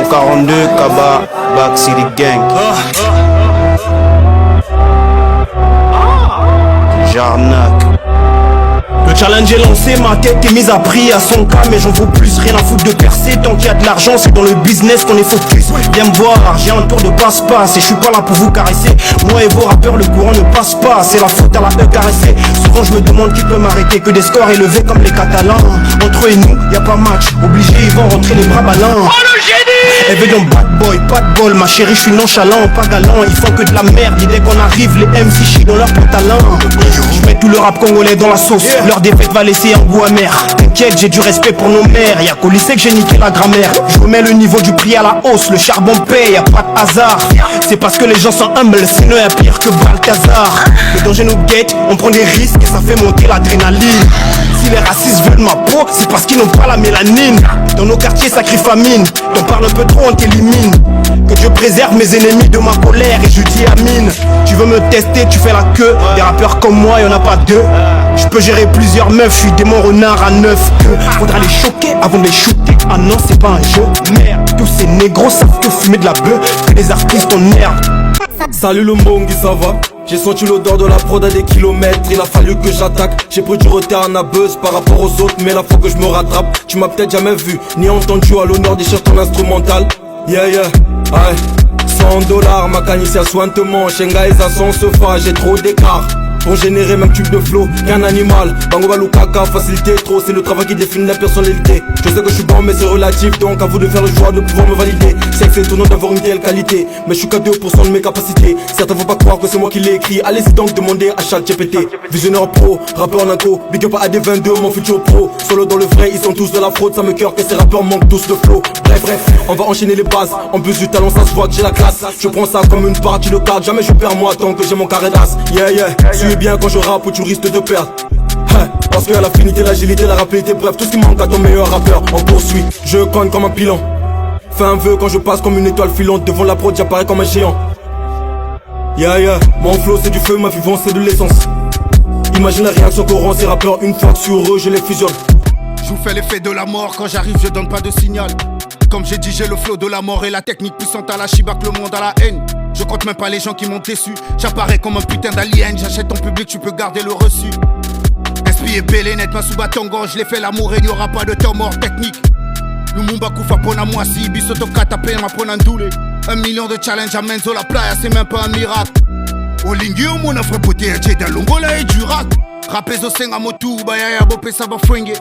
142, Kaba, Back City Gang. Jarnac. Le challenge est lancé, ma tête est mise à prix à 100K, mais j'en vaux plus, rien à foutre de percer. Tant qu'il y a de l'argent, c'est dans le business qu'on est focus. Viens me voir, j'ai un tour de passe-passe et je suis pas là pour vous caresser. Moi et vos rappeurs, le courant ne passe pas, c'est la faute à la caressée. Souvent je me demande qui peut m'arrêter, que des scores élevés comme les Catalans. Entre eux et nous, y a pas match, obligé ils vont rentrer les bras ballants. Oh le génie! Elle veut donc bad boy, pas de bol, ma chérie, je suis nonchalant, pas galant. Ils font que de la merde, et dès qu'on arrive, les MC chient dans leur pantalon. Je mets tout le rap congolais dans la sauce, leur défaite va laisser un goût amer. T'inquiète, j'ai du respect pour nos mères, y'a qu'au lycée que j'ai niqué la grammaire. Je remets le niveau du prix à la hausse, le charbon paye, y'a pas de hasard. C'est parce que les gens sont humbles, sinon y'a pire que Balthazar. Le danger nous guette, on prend des risques et ça fait monter l'adrénaline. Si les racistes veulent ma peau, c'est parce qu'ils n'ont pas la mélanine. Dans nos quartiers, ça crie famine. T'en parles un peu trop, on t'élimine. Que Dieu préserve mes ennemis de ma colère et je dis amine. Tu veux me tester, tu fais la queue. Des rappeurs comme moi, y'en a pas deux. Je peux gérer plusieurs meufs, je suis démon renard à 9 queues. Faudra les choquer avant de les shooter. Ah non, c'est pas un jeu, merde. Tous ces négros savent que fumer de la bœuf, que les artistes en merde. Salut le Mbongi, ça va? J'ai senti l'odeur de la prod à des kilomètres. Il a fallu que j'attaque. J'ai pris du retard en buzz par rapport aux autres, mais là faut que je me rattrape. Tu m'as peut-être jamais vu ni entendu à l'honneur des shirts en instrumental. Yeah yeah, ouais. $100, ma canisse à sointement. Shenga et à son sofa, j'ai trop d'écart. Pour générer même tube de flow, qu'un animal. Bango Balukaka, facilité trop, c'est le travail qui définit la personnalité. Je sais que je suis bon mais c'est relatif, donc à vous de faire le choix de pouvoir me valider. C'est que c'est étonnant d'avoir une telle qualité, mais je suis qu'à 2% de mes capacités. Certains vont pas croire que c'est moi qui l'ai écrit, allez-y donc demander à ChatGPT. Visionnaire pro, rappeur en inco, big up à AD22, mon futur pro. Solo dans le vrai, ils sont tous de la fraude, ça me cœur que ces rappeurs manquent tous de flow. Bref, on va enchaîner les bases, en plus du talent ça se voit que j'ai la classe. Je prends ça comme une partie de carte, jamais je perds moi tant que j'ai mon carré d'as. Yeah yeah, suis bien quand je rappe ou tu risques de perdre. Parce que à l'affinité, l'agilité, la rapidité, bref, tout ce qui manque à ton meilleur rappeur. On poursuit, je cogne comme un pilon. Fais un vœu quand je passe comme une étoile filante. Devant la prod, j'apparais comme un géant. Yeah yeah, mon flow c'est du feu, ma vivance c'est de l'essence. Imagine la réaction qu'auront ces rappeurs une fois que sur eux je les fusionne. Je vous fais l'effet de la mort, quand j'arrive je donne pas de signal. Comme j'ai dit, j'ai le flow de la mort et la technique puissante à la Shibac, le monde à la haine. Je compte même pas les gens qui m'ont déçu. J'apparais comme un putain d'alien. J'achète ton public, tu peux garder le reçu. Esprit et Bélé, net, ma sous-batongo. Je l'ai fait l'amour et il n'y aura pas de temps mort technique. Lumumba Koufa pona moi si Bisoto Katapé ma pona ndoulé. 1 million de challenge à Menzo la playa, c'est même pas un miracle. Olingi au mon afro poté, Djeda Longola et Durac. Rappez au Senga Motu, Bayaya Bopé Saba Fwenge.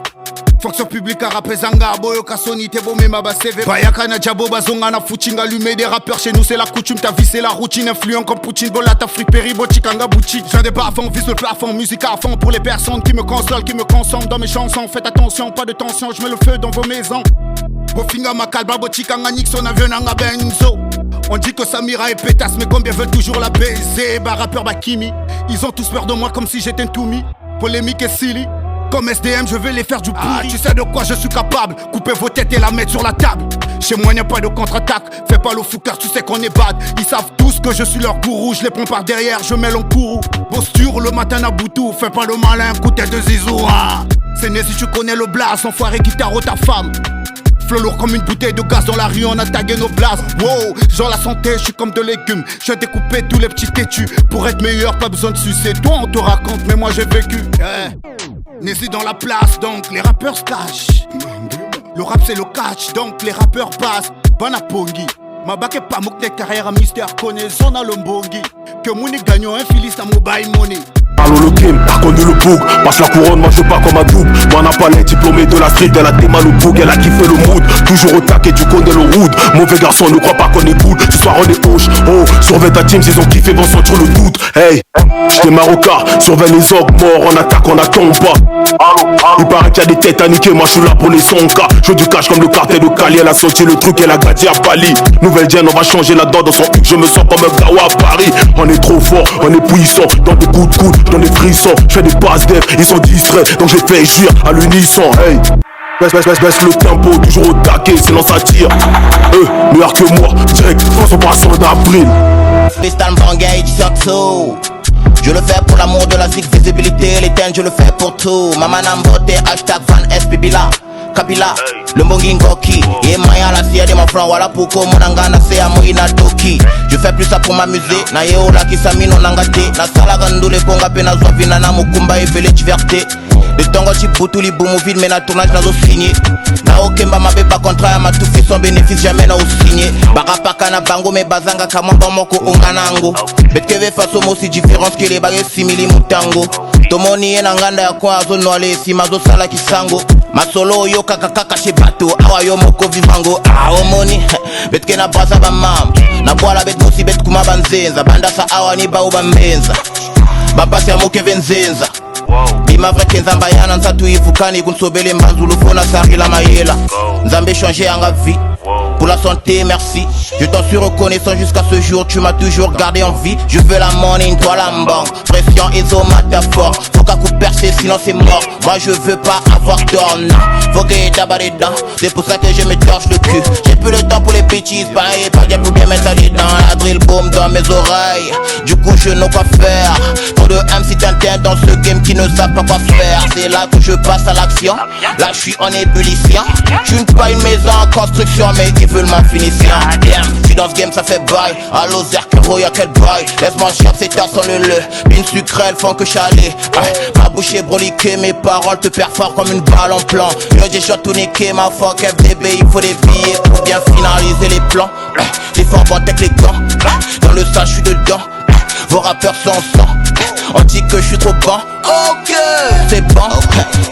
Fonction publique à rapper Zanga, Boyo Kassoni, Tebo Mema CV. Bayaka na Djabo Bazonga na Fouchinga, allumer des rappeurs chez nous, c'est la coutume. Ta vie, c'est la routine, influent comme Poutine, Bolata, Friperi, Bochikanga, boutique. J'en ai pas à fond, vise le plafond, musique à fond pour les personnes qui me consolent, qui me consomment dans mes chansons. Faites attention, pas de tension, je mets le feu dans vos maisons. Bofinga, Makalba, Bochikanga, Nixon, avion, Nanga, Benzo. On dit que Samira est pétasse, mais combien veulent toujours la baiser? Bah, rappeur Bakimi, ils ont tous peur de moi comme si j'étais un Toumi. Polémique et silly. Comme SDM, je vais les faire du pourri. Tu sais de quoi je suis capable. Couper vos têtes et la mettre sur la table. Chez moi, y'a pas de contre-attaque. Fais pas le fou car tu sais qu'on est bad. Ils savent tous que je suis leur gourou. Je les prends par derrière, je mets l'encourou. Posture le matin à Boutou. Fais pas le malin, coup de tête de zizou. C'est né si tu connais le blast. Enfoiré guitare ta femme. Flow lourd comme une bouteille de gaz dans la rue, on a tagué nos blases. Wow, genre la santé, je suis comme de légumes. Je vais découper tous les petits têtus. Pour être meilleur, pas besoin de sucer. Toi, on te raconte, mais moi j'ai vécu. Nézi dans la place, donc les rappeurs se cachent. Le rap c'est le catch, donc les rappeurs passent. Banapongi, ma bague est pas mouk de carrière à mystère. Connais zone à l'ombongi. Que Mouni gagnant un filiste à mobile money. Allô le game, connu le boug. Passe la couronne, moi je pars comme un double. Moi n'a pas les diplômés de la street, elle a des mal au boug, elle a kiffé le mood. Toujours au taquet, tu connais le rood. Mauvais garçon, ne crois pas qu'on est good. Ce soir on est poche, oh, surveille ta team, ils ont kiffé, vont sentir le doute. Hey, j'étais marocain, surveille les orgues, mort en attaque, on attend pas. Il paraît qu'il y a des têtes à niquer, moi je suis là pour les 100K. Je veux du cash comme le cartel de Cali, elle a sorti le truc, elle a gâté à Bali. Nouvelle gen, on va changer la dent dans son huc, je me sens comme un gawa à Paris. On est trop fort, on est puissant, dans des coups de coude, dans des frissons. Je fais des passes d'eff, ils sont distraits, donc j'ai fait jouir à l'unisson. Hey, baisse le tempo, toujours au taquet, sinon ça tire. Meilleur que moi, direct, France au passant d'avril. Tristan Bangage surtout. Je le fais pour l'amour de la zik visibilité, les thèmes, je le fais pour tout. Maman Nambote, hashtag Van SPB là. Kabila, le mbongi ngoki. Et maya la siya de mon frère, voilà pourquoi mon angana c'est à moi toki. Je fais plus ça pour m'amuser. Na yeo la kisami non langate. Na sala gandu le konga pe na zoavina na mukumba et bele diverté. Le tongo chiputu li boumou vide mais na tournage na zo signé. Na okemba ma beba contrat ya ma tout fait son bénéfice jamais na ou signé. Barapaka na bango me bazanga kamamba moko unganango. Betkeve faso mo si différence que les bagues simili mutango. Tomoni ena nganda ya kwa azo noale si mazo sala kisango. Masolo yo kakakaka chez bateau awa yo moko vivango. Ah omoni betke na brasa ba mam. Na boala bet mosi bet kuma banzenza. Banda sa awa ni ba uba menza. Bapasi ya moke venzenza. Bima vreke nzamba yana nsatu ifukani kunsobele mbanzulu fona sari la mayela. Nzambe changer anga vie. Pour la santé, merci. Je t'en suis reconnaissant jusqu'à ce jour. Tu m'as toujours gardé en vie. Je veux la money, toi la banque. Pression, isomataphore. Faut qu'à coup percer, sinon c'est mort. Moi je veux pas avoir tort, non. Faut que t'abat les dents. C'est pour ça que je me torche le cul. J'ai plus le temps pour les bêtises. Pareil, pas bien pour bien mettre ça dedans. La drill boom dans mes oreilles. Du coup je n'ai quoi faire. Trop de MC Tintin dans ce game qui ne savent pas quoi faire. C'est là que je passe à l'action. Là je suis en ébullition. Je ne pas une maison en construction, mais ils veulent ma finition. Je suis dans ce game, ça fait bail. Allo Zerkero, y'a quel bail. Laisse-moi chercher ta sans le le. Une sucrelle font que chaler. Ma bouche est broliquée, mes paroles te perforent comme une balle en plan. Yo j'ai shot tout niqué, ma fuck FDB, il faut des billets pour bien finaliser les plans. Les forts vont avec les gants. Dans le sang, je suis dedans. Vos rappeurs sont sang. On dit que je suis trop bon. Ok, c'est bon.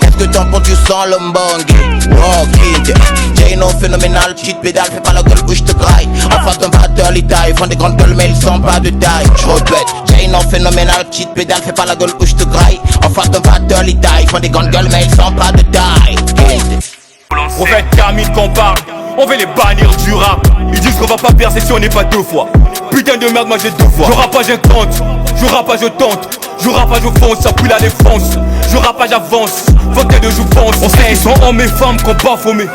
Qu'est-ce que t'en penses du sang, le mbongi? Ok, Jano phénoménal, cheat pédale, fais pas la gueule où je te graille. En face d'un batteur, les tailles font des grandes gueules, mais ils sont pas de taille. Je répète, Jano phénoménal, cheat pédale, fais pas la gueule où je te graille. En face d'un batteur, les tailles font des grandes gueules, mais ils sont pas de taille. Prophète Camille qu'on parle, on veut les bannir du rap. Ils disent qu'on va pas percer si on n'est pas deux fois. Putain de merde, moi j'ai deux fois. Je rappe pas, je tente. Je rappe pas, je tente. Je rappe pas, je fonce, ça pue la défense. Je rappe pas, j'avance. Faut que je pense. On sait, ils sont hommes et femmes qu'on pas faumé.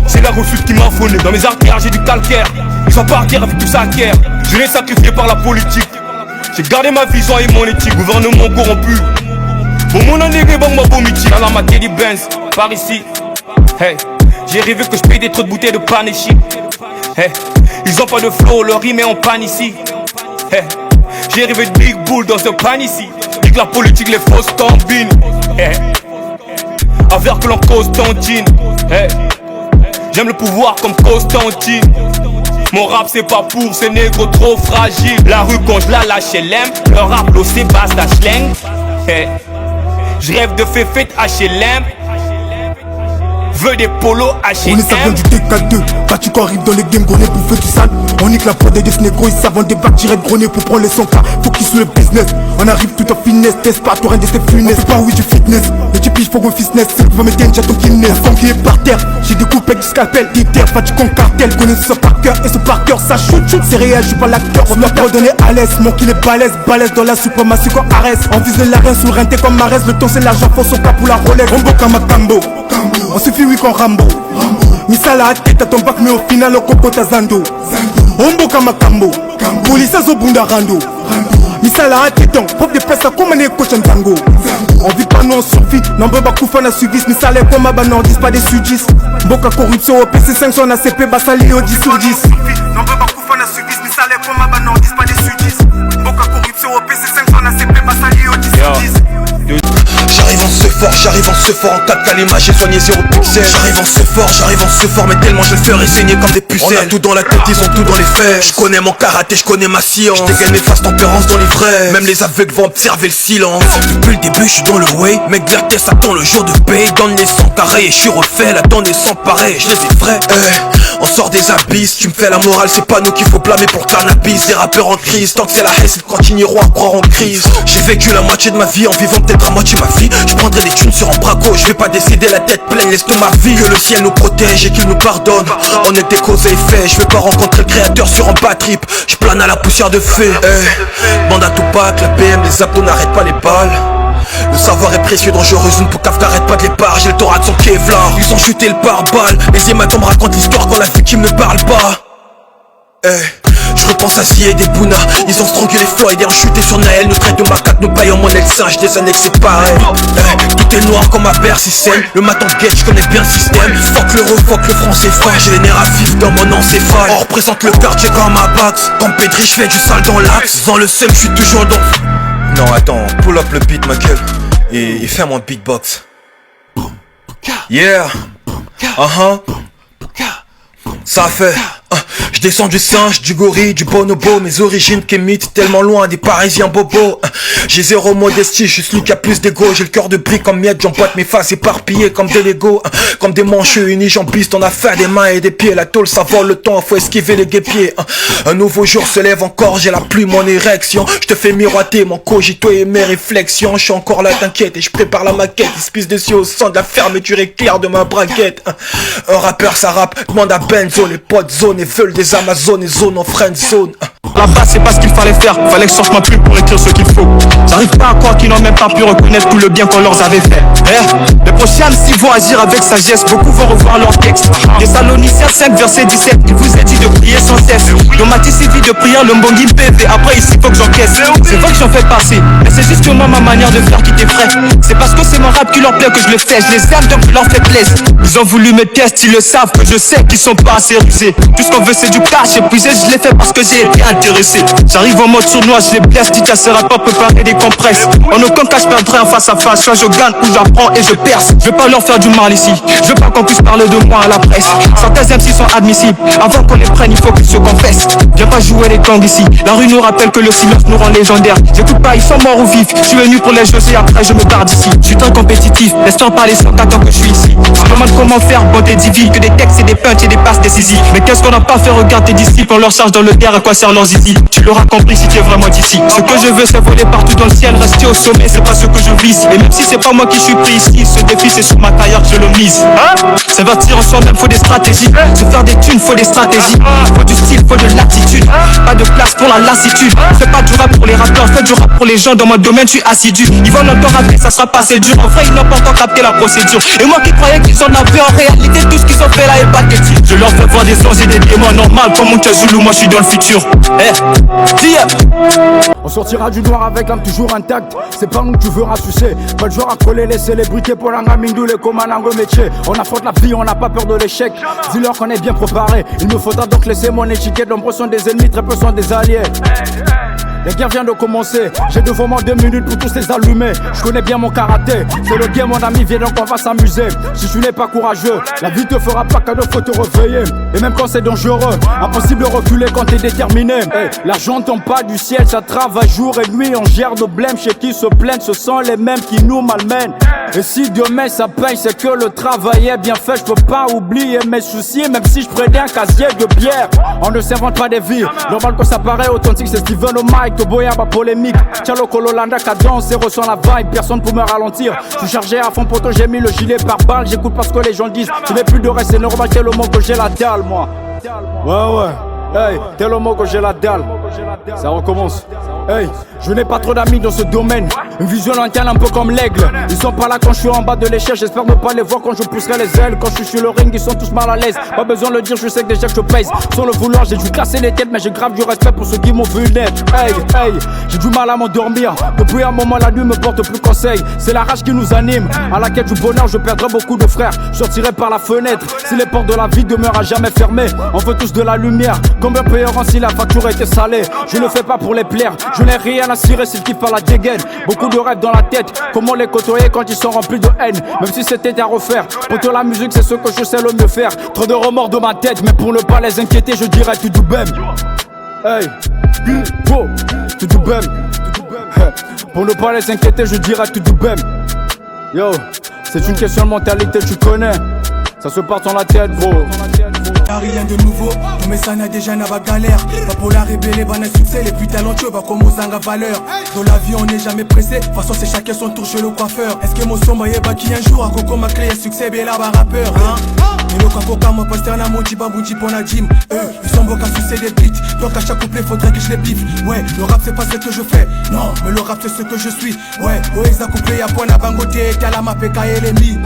C'est la refuse qui m'a fauné. Dans mes artères, j'ai du calcaire. Ils sont par terre avec tout ça guerre. Je l'ai sacrifié par la politique. J'ai gardé ma vision et mon éthique. Gouvernement corrompu. Bon, mon année, bon, ma bomiti. Dans la matière des Benz, par ici. Hey, j'ai rêvé que je paye des trop de bouteilles de pan et shit. Hey, ils ont pas de flow, leur rime est en panne ici. Hey, j'ai rêvé de Big Bull dans un pan ici. Dit que la politique les fausses tambines. Hey, avec que l'on Constantine. Hey, j'aime le pouvoir comme Constantine. Mon rap c'est pas pour ces négros trop fragiles. La rue quand je la lâche LM. Le rap l'eau c'est basta schling. Hey, je rêve de féfé HLM. Veux des polos H&M. On est savant du TK2. Battu qu'on arrive dans les games, gros nez pour feu du sale. On nique la prod des négros, ils savent débattre direct gros nez pour prendre les 100K. Faut qu'ils soient le business. On arrive tout en finesse, test pas, toi rien de ces funestes. On fait pas oui du fitness. Les typiques faut qu'on fitness. C'est qui va mettre un ton Guinness. Comme qui est par terre, j'ai des coupes avec du scalpel. Diter, battu qu'on cartel. Connais ce par cœur et ce par cœur. Ça shoot, c'est réel, je suis pas l'acteur. On m'a donné à l'aise, mon kill est balèze. Balèze dans la suprématie qu'on arrête. On vise la reine sous renté comme Marès. Le temps c'est l'argent, faut son cap pour la Rolex. On boca ma cambo. On suffit oui qu'on Rambo. Misala a tête à ton bac mais au final on cocote à Zando. Ombo kama Kambo. Police zo bunda rando. Misala a tête on pop des places à comme on coach en tango. On vit pas non survie. Non baba koufa na suivis. Misala comme ma banordis pas des sudis. Boka corruption au PC5 son ACP basali au 10 sur 10. Non baba koufa na suivis. Misala comme ma banordis pas des sudis. Boka corruption au PC5 son ACP basali au 10 sur 10. J'arrive en ce fort en 4K, l'image est soignée 0 pixels. J'arrive en ce fort, mais tellement je le ferai saigner comme des pucelles. On a tout dans la tête, ils ont tout dans les fesses. Je connais mon karaté, je connais ma science. J'dégaine mes faces tempérance dans l'ivresse. Même les aveugles vont observer le silence. Depuis le début, je suis dans le way. Mec, Vertès attend le jour de paye. Donne les 100 carrés et je suis refait. La donne est sans pareil, je les ai vrais. On sort des abysses, tu me fais la morale, c'est pas nous qu'il faut blâmer pour cannabis. Les rappeurs en crise, tant que c'est la haine, ils continueront à croire en crise. J'ai vécu la moitié de ma vie en vivant peut-être à moitié ma vie. Je prendrai des thunes sur un braco, je vais pas décider la tête pleine, l'estomac vide. Que le ciel nous protège et qu'il nous pardonne. On était cause et effet, je vais pas rencontrer le créateur sur un bad trip. Je plane à la poussière de fée. Bande à Tupac, la PM, les abdos n'arrêtent pas les balles. Le savoir est précieux, dangereuse, une poucave n'arrête pas de les barres. J'ai le thorax de son Kevlar, ils ont chuté le pare-balles. Les hématomes racontent l'histoire quand la victime ne parle pas. Je pense à Zie et des Bouna. Ils ont strongé les flots et d'ailleurs chuté sur Naël. Nous traite de macaque, nous baillons mon ex-singe. Des années que c'est pareil. Tout est noir comme ma persistème. Le matin de guette, je connais bien le système. Fuck l'euro, fuck le franc CFA. J'ai les nerfs à vif dans mon encéphale. On représente le quartier comme ma box. Comme Pedri, je fais du sale dans l'axe. Dans le seum, je suis toujours dans. Non attends, pull up le beat ma gueule. Et fais-moi un beatbox. Yeah. Ça fait. Je descends du singe, du gorille, du bonobo. Mes origines kémites tellement loin des parisiens bobos. J'ai zéro modestie, je suis celui qui a plus d'ego. J'ai le cœur de brique comme miette, j'emboîte mes faces éparpillées comme des Legos. Comme des mancheux unis, j'embiste, on a fait des mains et des pieds. La tôle ça vole le temps, faut esquiver les guépiers. Un nouveau jour se lève encore, j'ai la plume en érection. Je te fais miroiter mon cogito et mes réflexions. Je suis encore là, t'inquiète, et je prépare la maquette. Il se pisse dessus au sang de la fermeture éclair de ma braguette. Un rappeur ça rappe, demande à Benzo. Les potes zone et veulent des Amazones et zone en friend zone. Là-bas c'est pas ce qu'il fallait faire, fallait que je sorte ma plume pour écrire ce qu'il faut. J'arrive pas à croire qu'ils n'ont même pas pu reconnaître tout le bien qu'on leur avait fait. Les prochains s'ils vont agir avec sagesse, beaucoup vont revoir leur texte. Thessaloniciens 5 verset 17, il vous a dit de prier sans cesse. Dans ma vie de prière, le mbongi PV, après ici faut que j'encaisse. C'est vrai que j'en fais passer, mais c'est juste moi ma manière de faire qui t'effraie. C'est parce que c'est mon rap qui leur plaît que je le fais, je les aime donc je leur fais plaisir. Ils ont voulu me tester, ils le savent que je sais qu'ils sont pas assez rusés. Tout ce qu'on veut c'est du cash épuisé, je l'ai fait parce que j'ai été intéressé. J'arrive en mode sournois, je les blesse, dit à ces rappeurs préparer des compresses. En aucun cas je perdrai en face à face, soit je gagne ou j'apprends et je perce. Je veux pas leur faire du mal ici, je veux pas qu'on puisse parler de moi à la presse. Certains MC sont admissibles, avant qu'on les prenne il faut qu'ils se confessent. Viens pas jouer les gangs ici, la rue nous rappelle que le silence nous rend légendaires. J'écoute pas, ils sont morts ou vifs, je suis venu pour les jeux et après je me barre d'ici. Je suis très compétitif, laisse-toi parler sans qu'attends que je suis ici. Je me demande comment faire beauté divine, que des textes et des punchs et des passes décisives. Mais qu'est-ce qu'on n'a pas fait, regarde tes disciples, on leur charge dans le terre à quoi sert leurs zizi. Tu l'auras compris si tu es vraiment d'ici. Ce que je veux c'est voler partout dans le ciel, rester au sommet, c'est pas ce que je vise. Et même si c'est pas moi qui suis pris ici, ce défi c'est sur ma carrière que je le mise. S'investir en soi-même faut des stratégies, se faire des thunes faut des stratégies. Faut du style, faut de l'attitude, pas de place pour la lassitude. Fais pas du rap pour les rappeurs, fais du rap pour les gens dans mon domaine, je suis assidu. Ils vont encore rapper, ça sera pas assez dur. En vrai ils n'ont pas encore capté la procédure. Et moi qui croyais qu'ils en avaient en réalité, tout ce qu'ils ont fait là est pathétique. Je leur fais voir des anges et des démons normal comme mon Kazulu, moi je suis dans le futur. On sortira du noir avec l'âme toujours intacte. C'est pas nous que tu verras sucer. Pas le genre à coller les célébrités pour l'angamindou, les comanango métier. On affronte la vie, on n'a pas peur de l'échec. Dis-leur qu'on est bien préparé. Il me faudra donc laisser mon étiquette. Nombreux sont des ennemis, très peu sont des alliés. La guerre vient de commencer, j'ai devant moi 2 minutes pour tous les allumer. Je connais bien mon karaté, c'est le game mon ami, viens donc on va s'amuser. Si tu n'es pas courageux, la vie te fera pas cadeau, faut te réveiller. Et même quand c'est dangereux, impossible de reculer quand t'es déterminé. L'argent tombe pas du ciel, ça travaille jour et nuit. On gère nos blèmes, chez qui se plaignent, ce sont les mêmes qui nous malmènent. Et si demain ça paye, c'est que le travail est bien fait. Je peux pas oublier mes soucis, même si je prenais un casier de bière. On ne s'invente pas des vies, normal que ça paraît authentique, c'est Steven au mic. Toboya ma polémique, Tchalo Kololanda cadence et ressent la vibe, personne pour me ralentir. Je suis chargé à fond poto, j'ai mis le gilet par balle. J'écoute parce que les gens disent, tu n'es plus de reste, c'est normal tellement que j'ai la dalle moi. Ouais, hey, tellement que j'ai la dalle. Ça recommence. Hey, je n'ai pas trop d'amis dans ce domaine. Une vision lointaine un peu comme l'aigle. Ils sont pas là quand je suis en bas de l'échelle. J'espère ne pas les voir quand je pousserai les ailes. Quand je suis sur le ring, ils sont tous mal à l'aise. Pas besoin de le dire, je sais que déjà que je pèse. Sans le vouloir, j'ai dû casser les têtes, mais j'ai grave du respect pour ceux qui m'ont vu naître. Hey, j'ai du mal à m'endormir. Depuis un moment, la nuit me porte plus conseil. C'est la rage qui nous anime. À la quête du bonheur, je perdrai beaucoup de frères. Je sortirai par la fenêtre. Si les portes de la vie demeurent à jamais fermées, on veut tous de la lumière. Combien payeront si la facture était salée? Je ne fais pas pour les plaire. Je n'ai rien à cirer s'ils kiffent pas la dégaine. Beaucoup de rêves dans la tête, comment les côtoyer quand ils sont remplis de haine. Même si c'était à refaire, pour la musique c'est ce que je sais le mieux faire. Trop de remords dans ma tête, mais pour ne pas les inquiéter je dirais tout du bem. Hey, go, tout du bem. Pour ne pas les inquiéter je dirais tout du bem. Yo, c'est une question de mentalité, tu connais. Ça se part dans la tête, gros. Y'a rien de nouveau, ton message n'a déjà n'a pas galère. Pas pour la révéler, ban un succès, les plus talentueux, va comme aux zanga valeur. Dans la vie on n'est jamais pressé, de toute façon c'est chacun son tour chez le coiffeur. Est-ce que mon son m'a qui un jour, à Coco m'a créé succès, bien là, rappeur, hein? Et le Kakoka m'a posté un amont, Tiba Bouti pour la gym. Ils sont beaux qu'à sucer des beats, donc à chaque couplet faudrait que je les biffe. Ouais, le rap c'est pas ce que je fais, non, mais le rap c'est ce que je suis. Ouais, Oeza couplet, y'a point à bangoté, t'as la mapé, et l'ennemi.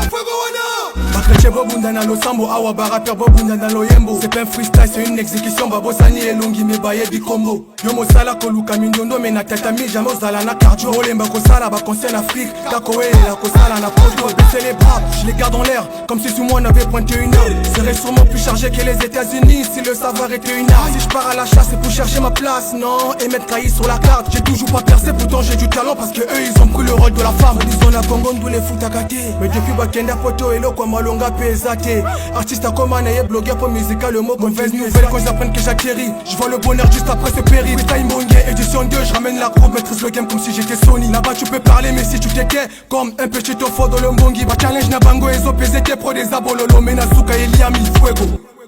Bakreche bobunda na losambo, awa baraper bobunda na loyembo. C'est pas un freestyle, c'est une exécution, babosani elongi me baye bi combo. Yo mosala koluka mindondo me na tatami, jamais ozala na cardio. Olemba kosala ba conseil en Afrique, kakoe la kosala na poto. Baisser les bras, je les garde en l'air, comme si sous moi on avait pointé une arme. Serait sûrement plus chargé que les États-Unis si le savoir était une arme. Si je pars à la chasse, c'est pour chercher ma place, non, et mettre cahier sur la carte. J'ai toujours pas percé, pourtant j'ai du talent parce que eux ils ont pris le rôle de la femme. Disons la Congo d'où les fout à gâter. Mais depuis Bakenda Poto et l'eau comme Malonga pesate. Artiste à commander et blogueur pour musical, le mot qu'on fait nouvelle quand j'apprenne que j'atterris. Je vois le bonheur juste après ce péril. Time Bongé, édition 2, je ramène la groupe, maîtrise le game comme si j'étais Sony. Là-bas tu peux parler, mais si tu t'étais comme un petit enfant dans le Mbongi. Bah challenge na bango et zo PZT pro des abololo. Menasuka et Liam il fuego.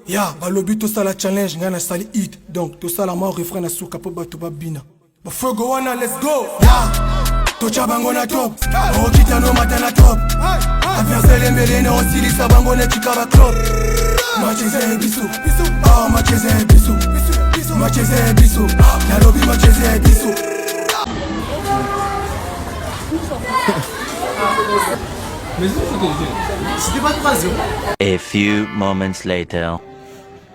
Ya, bah le but tout ça la challenge, ngana sali hit. Donc tout ça la mort refrain na souka po batu babina. Bah fuego wana, let's go. Ya, tocha bango na top. Oh kita no mata na top. Adversaire mbele na osilisa bango na chikaba club. Macheze bisu, oh macheze bisu, macheze bisu, na lobby macheze bisu. C'était pas 3-0. A few moments later.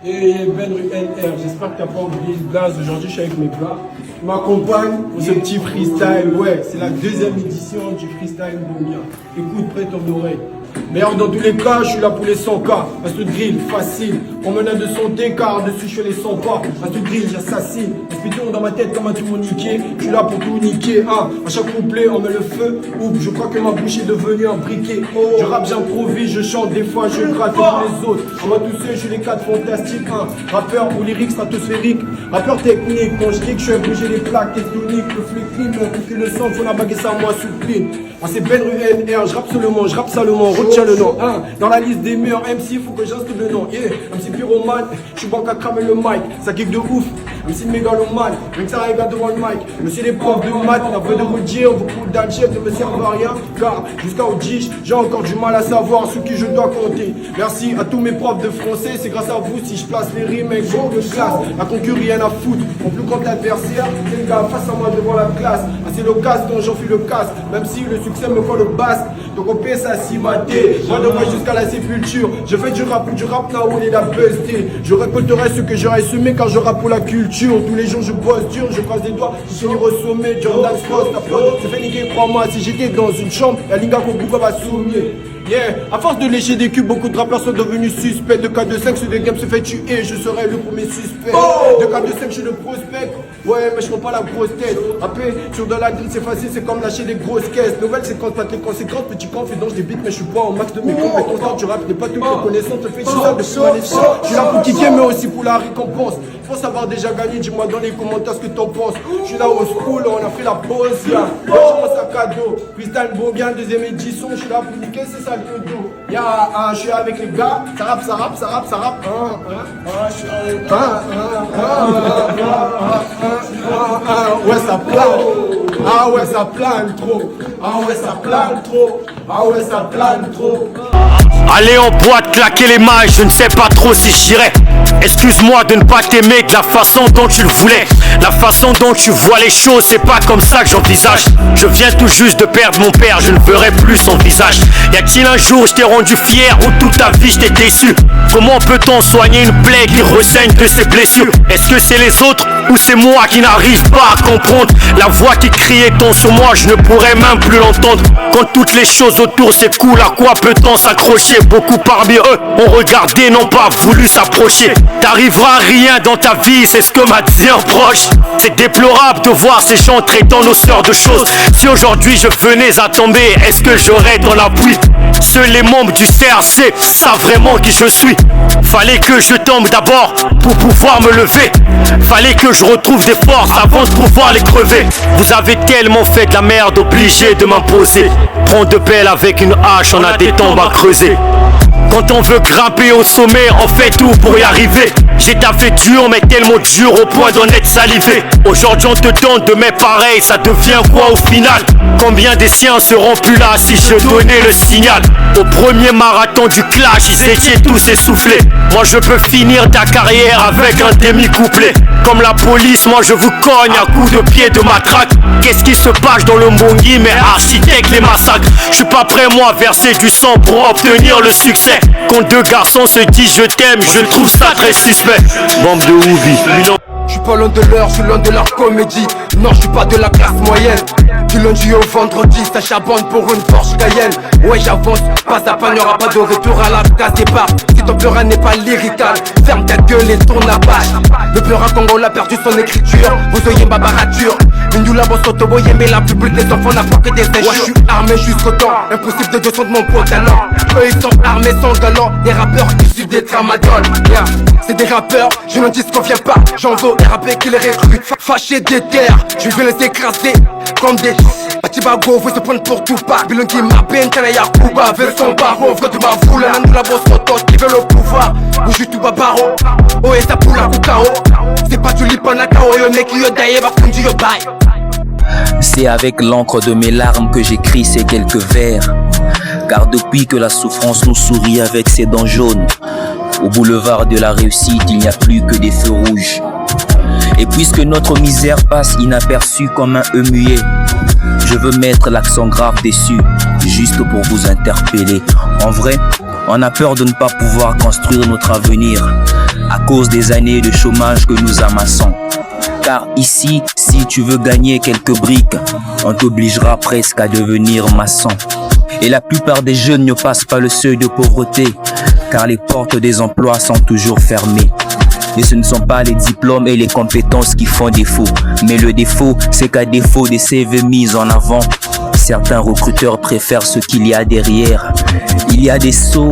Et Ben NR, j'espère que t'as pas oublié le blaze. Aujourd'hui, je suis avec mes gars. Je m'accompagne pour ce petit freestyle. Ouais, c'est la deuxième édition du freestyle Mbongia. Écoute, prête ton oreille. Meilleur dans tous les cas, je suis là pour les 100K. Un stud drill, facile. On menace de santé, car dessus je fais les 100 pas. Un stud drill, j'assassine. Un spiton dans ma tête comme un tout niqué. Je suis là pour tout niquer. Ah, à chaque couplet, on met le feu. Oups, je crois que ma bouche est devenue un briquet. Je rappe, j'improvise, je chante, des fois je gratte pour les autres. On va tous ceux, je suis les 4 fantastiques. Hein. Rappeur ou lyrique stratosphérique. Rappeur technique, quand je dis que je vais bouger les plaques tectoniques. Le flux clean, on fait le sang, faut la baguer ça moi sous le pin. Moi c'est Ben NR, je rappe seulement, je rappe salement. Retiens le nom, hein. Dans la liste des meilleurs MC, faut que j'inscrive le nom. Yeah, MC Pyromane, je suis banque à cramer le mic. Ça kick de ouf, MC mégalomane. Même ça regarde devant le mic. Monsieur les profs de maths, la veut de vous dire, beaucoup d'alchef ne me servent à rien. Car jusqu'à Odich, j'ai encore du mal à savoir sur qui je dois compter. Merci à tous mes profs de français, c'est grâce à vous si je place les rimes et gros de classe. La concurrence rien à foutre, mon plus grand adversaire, c'est le gars face à moi devant la classe. Ah, c'est le casque quand j'enfuis le casque, même si le succès me fait le basque. Donc on paie ça si maté, moi de moi jusqu'à la sépulture. Je fais du rap là où il est la busté. Je récolterai ce que j'aurais semé car je rappe pour la culture. Tous les jours je bosse dur, je croise les doigts, je finir au sommet. Jordan Frost, la pote, c'est fait niquer, crois-moi. Si j'étais dans une chambre, la linga Kobuka va soumis. Yeah, à force de lécher des cubes, beaucoup de rappeurs sont devenus suspects. De cas de 5, ce game se fait tuer, je serai le premier suspect. De cas de 5, je suis le prospect. Ouais, mais je prends pas la grosse tête. Rapper sur de la grille, c'est facile, c'est comme lâcher des grosses caisses. Nouvelle, c'est quand pas les conséquences. Petit confidence, des beats, mais je suis pas en max de mes compétences. Quand tu rappes, t'es pas toutes les connaissances, te fais chier de permanence. Je suis là pour kicker, mais aussi pour la récompense. Faut savoir déjà gagner, dis-moi dans les commentaires ce que t'en penses. Je suis là au school, on a fait la pause, ya. J'ai mon sac à dos, freestyle Mbongia, deuxième édition. Je suis là pour niquer, c'est ça le dos. Ya, je suis avec les gars, ça rappe, ça rappe, ça rappe, ça rappe. Ouais, ça plane. Ah ouais, ça plane trop. Ah ouais, ça plane trop. Ah ouais, ça plane trop. Aller en boîte, claquer les mailles, je ne sais pas trop si j'irai. Excuse-moi de ne pas t'aimer de la façon dont tu le voulais. La façon dont tu vois les choses, c'est pas comme ça que j'envisage. Je viens tout juste de perdre mon père, je ne verrai plus son visage. Y a-t-il un jour je t'ai rendu fier ou toute ta vie je t'ai déçu? Comment peut-on soigner une plaie qui ressaigne de ses blessures? Est-ce que c'est les autres ou c'est moi qui n'arrive pas à comprendre? La voix qui criait tant sur moi, je ne pourrais même plus l'entendre. Quand toutes les choses autour s'écoulent, à quoi peut-on s'accrocher? Beaucoup parmi eux ont regardé, n'ont pas voulu s'approcher. T'arriveras à rien dans ta vie, c'est ce que m'a dit un proche. C'est déplorable de voir ces gens traitant nos sœurs de choses. Si aujourd'hui je venais à tomber, est-ce que j'aurais dans la pluie? Seuls les membres du CRC savent vraiment qui je suis. Fallait que je tombe d'abord pour pouvoir me lever. Fallait que je retrouve des forces avant de pouvoir les crever. Vous avez tellement fait de la merde, obligé de m'imposer. Prends de pelle avec une hache, on a des tombes à creuser. Quand on veut grimper au sommet, on fait tout pour y arriver. J'ai taffé dur, mais tellement dur au point d'en être salivé. Aujourd'hui on te tente de mettre pareil, ça devient quoi au final? Combien des siens seront plus là si je donnais le signal? Au premier marathon du clash, ils étaient tous essoufflés. Moi je peux finir ta carrière avec un demi-couplet. Comme la police, moi je vous cogne à coups de pied de matraque. Qu'est-ce qui se passe dans le Mbongi, mais architecte les massacres. Je suis pas prêt moi à verser du sang pour obtenir le succès. Quand deux garçons se disent je t'aime, je trouve ça très suspect. Bande de Oubi. Je suis pas loin de l'heure, je suis loin de leur comédie. Non, je suis pas de la classe moyenne. Du lundi au vendredi, ça charbonne pour une Porsche Cayenne. Ouais, j'avance, pas à pas, y'aura pas de retour à la case départ. Si ton pleura n'est pas lyrical, ferme ta gueule et tourne la page. Le pleura Congo l'a perdu son écriture. Vous oyez ma barature. Une la bosse autoboyée, mais la public des enfants n'a pas que des injures. Ouais, je suis armé jusqu'au temps, impossible de descendre mon beau talent. Eux ils sont armés sans galant, des rappeurs issus des tramadol. Yeah. C'est des rappeurs, je n'en disconviens pas. J'en veux des rappeurs qui les recrutent. Fâchés des terres, je vais les écraser comme des Batibago, veut se prendre pour tout pas. Bilon qui m'appelle, t'en as Yakuba. Vers son barreau, quand tu m'as voulu, la bosse auto qui veut le pouvoir. Bouge tout babaro, oh et ça pour la Kukao. C'est pas du lipanakao, le mec qui yodaye, va fondre yo bail. C'est avec l'encre de mes larmes que j'écris ces quelques vers. Car depuis que la souffrance nous sourit avec ses dents jaunes, au boulevard de la réussite, il n'y a plus que des feux rouges. Et puisque notre misère passe inaperçue comme un E muet, je veux mettre l'accent grave dessus, juste pour vous interpeller. En vrai, on a peur de ne pas pouvoir construire notre avenir à cause des années de chômage que nous amassons. Car ici, si tu veux gagner quelques briques, on t'obligera presque à devenir maçon. Et la plupart des jeunes ne passent pas le seuil de pauvreté, car les portes des emplois sont toujours fermées. Et ce ne sont pas les diplômes et les compétences qui font défaut, mais le défaut, c'est qu'à défaut des CV mis en avant, certains recruteurs préfèrent ce qu'il y a derrière. Il y a des seaux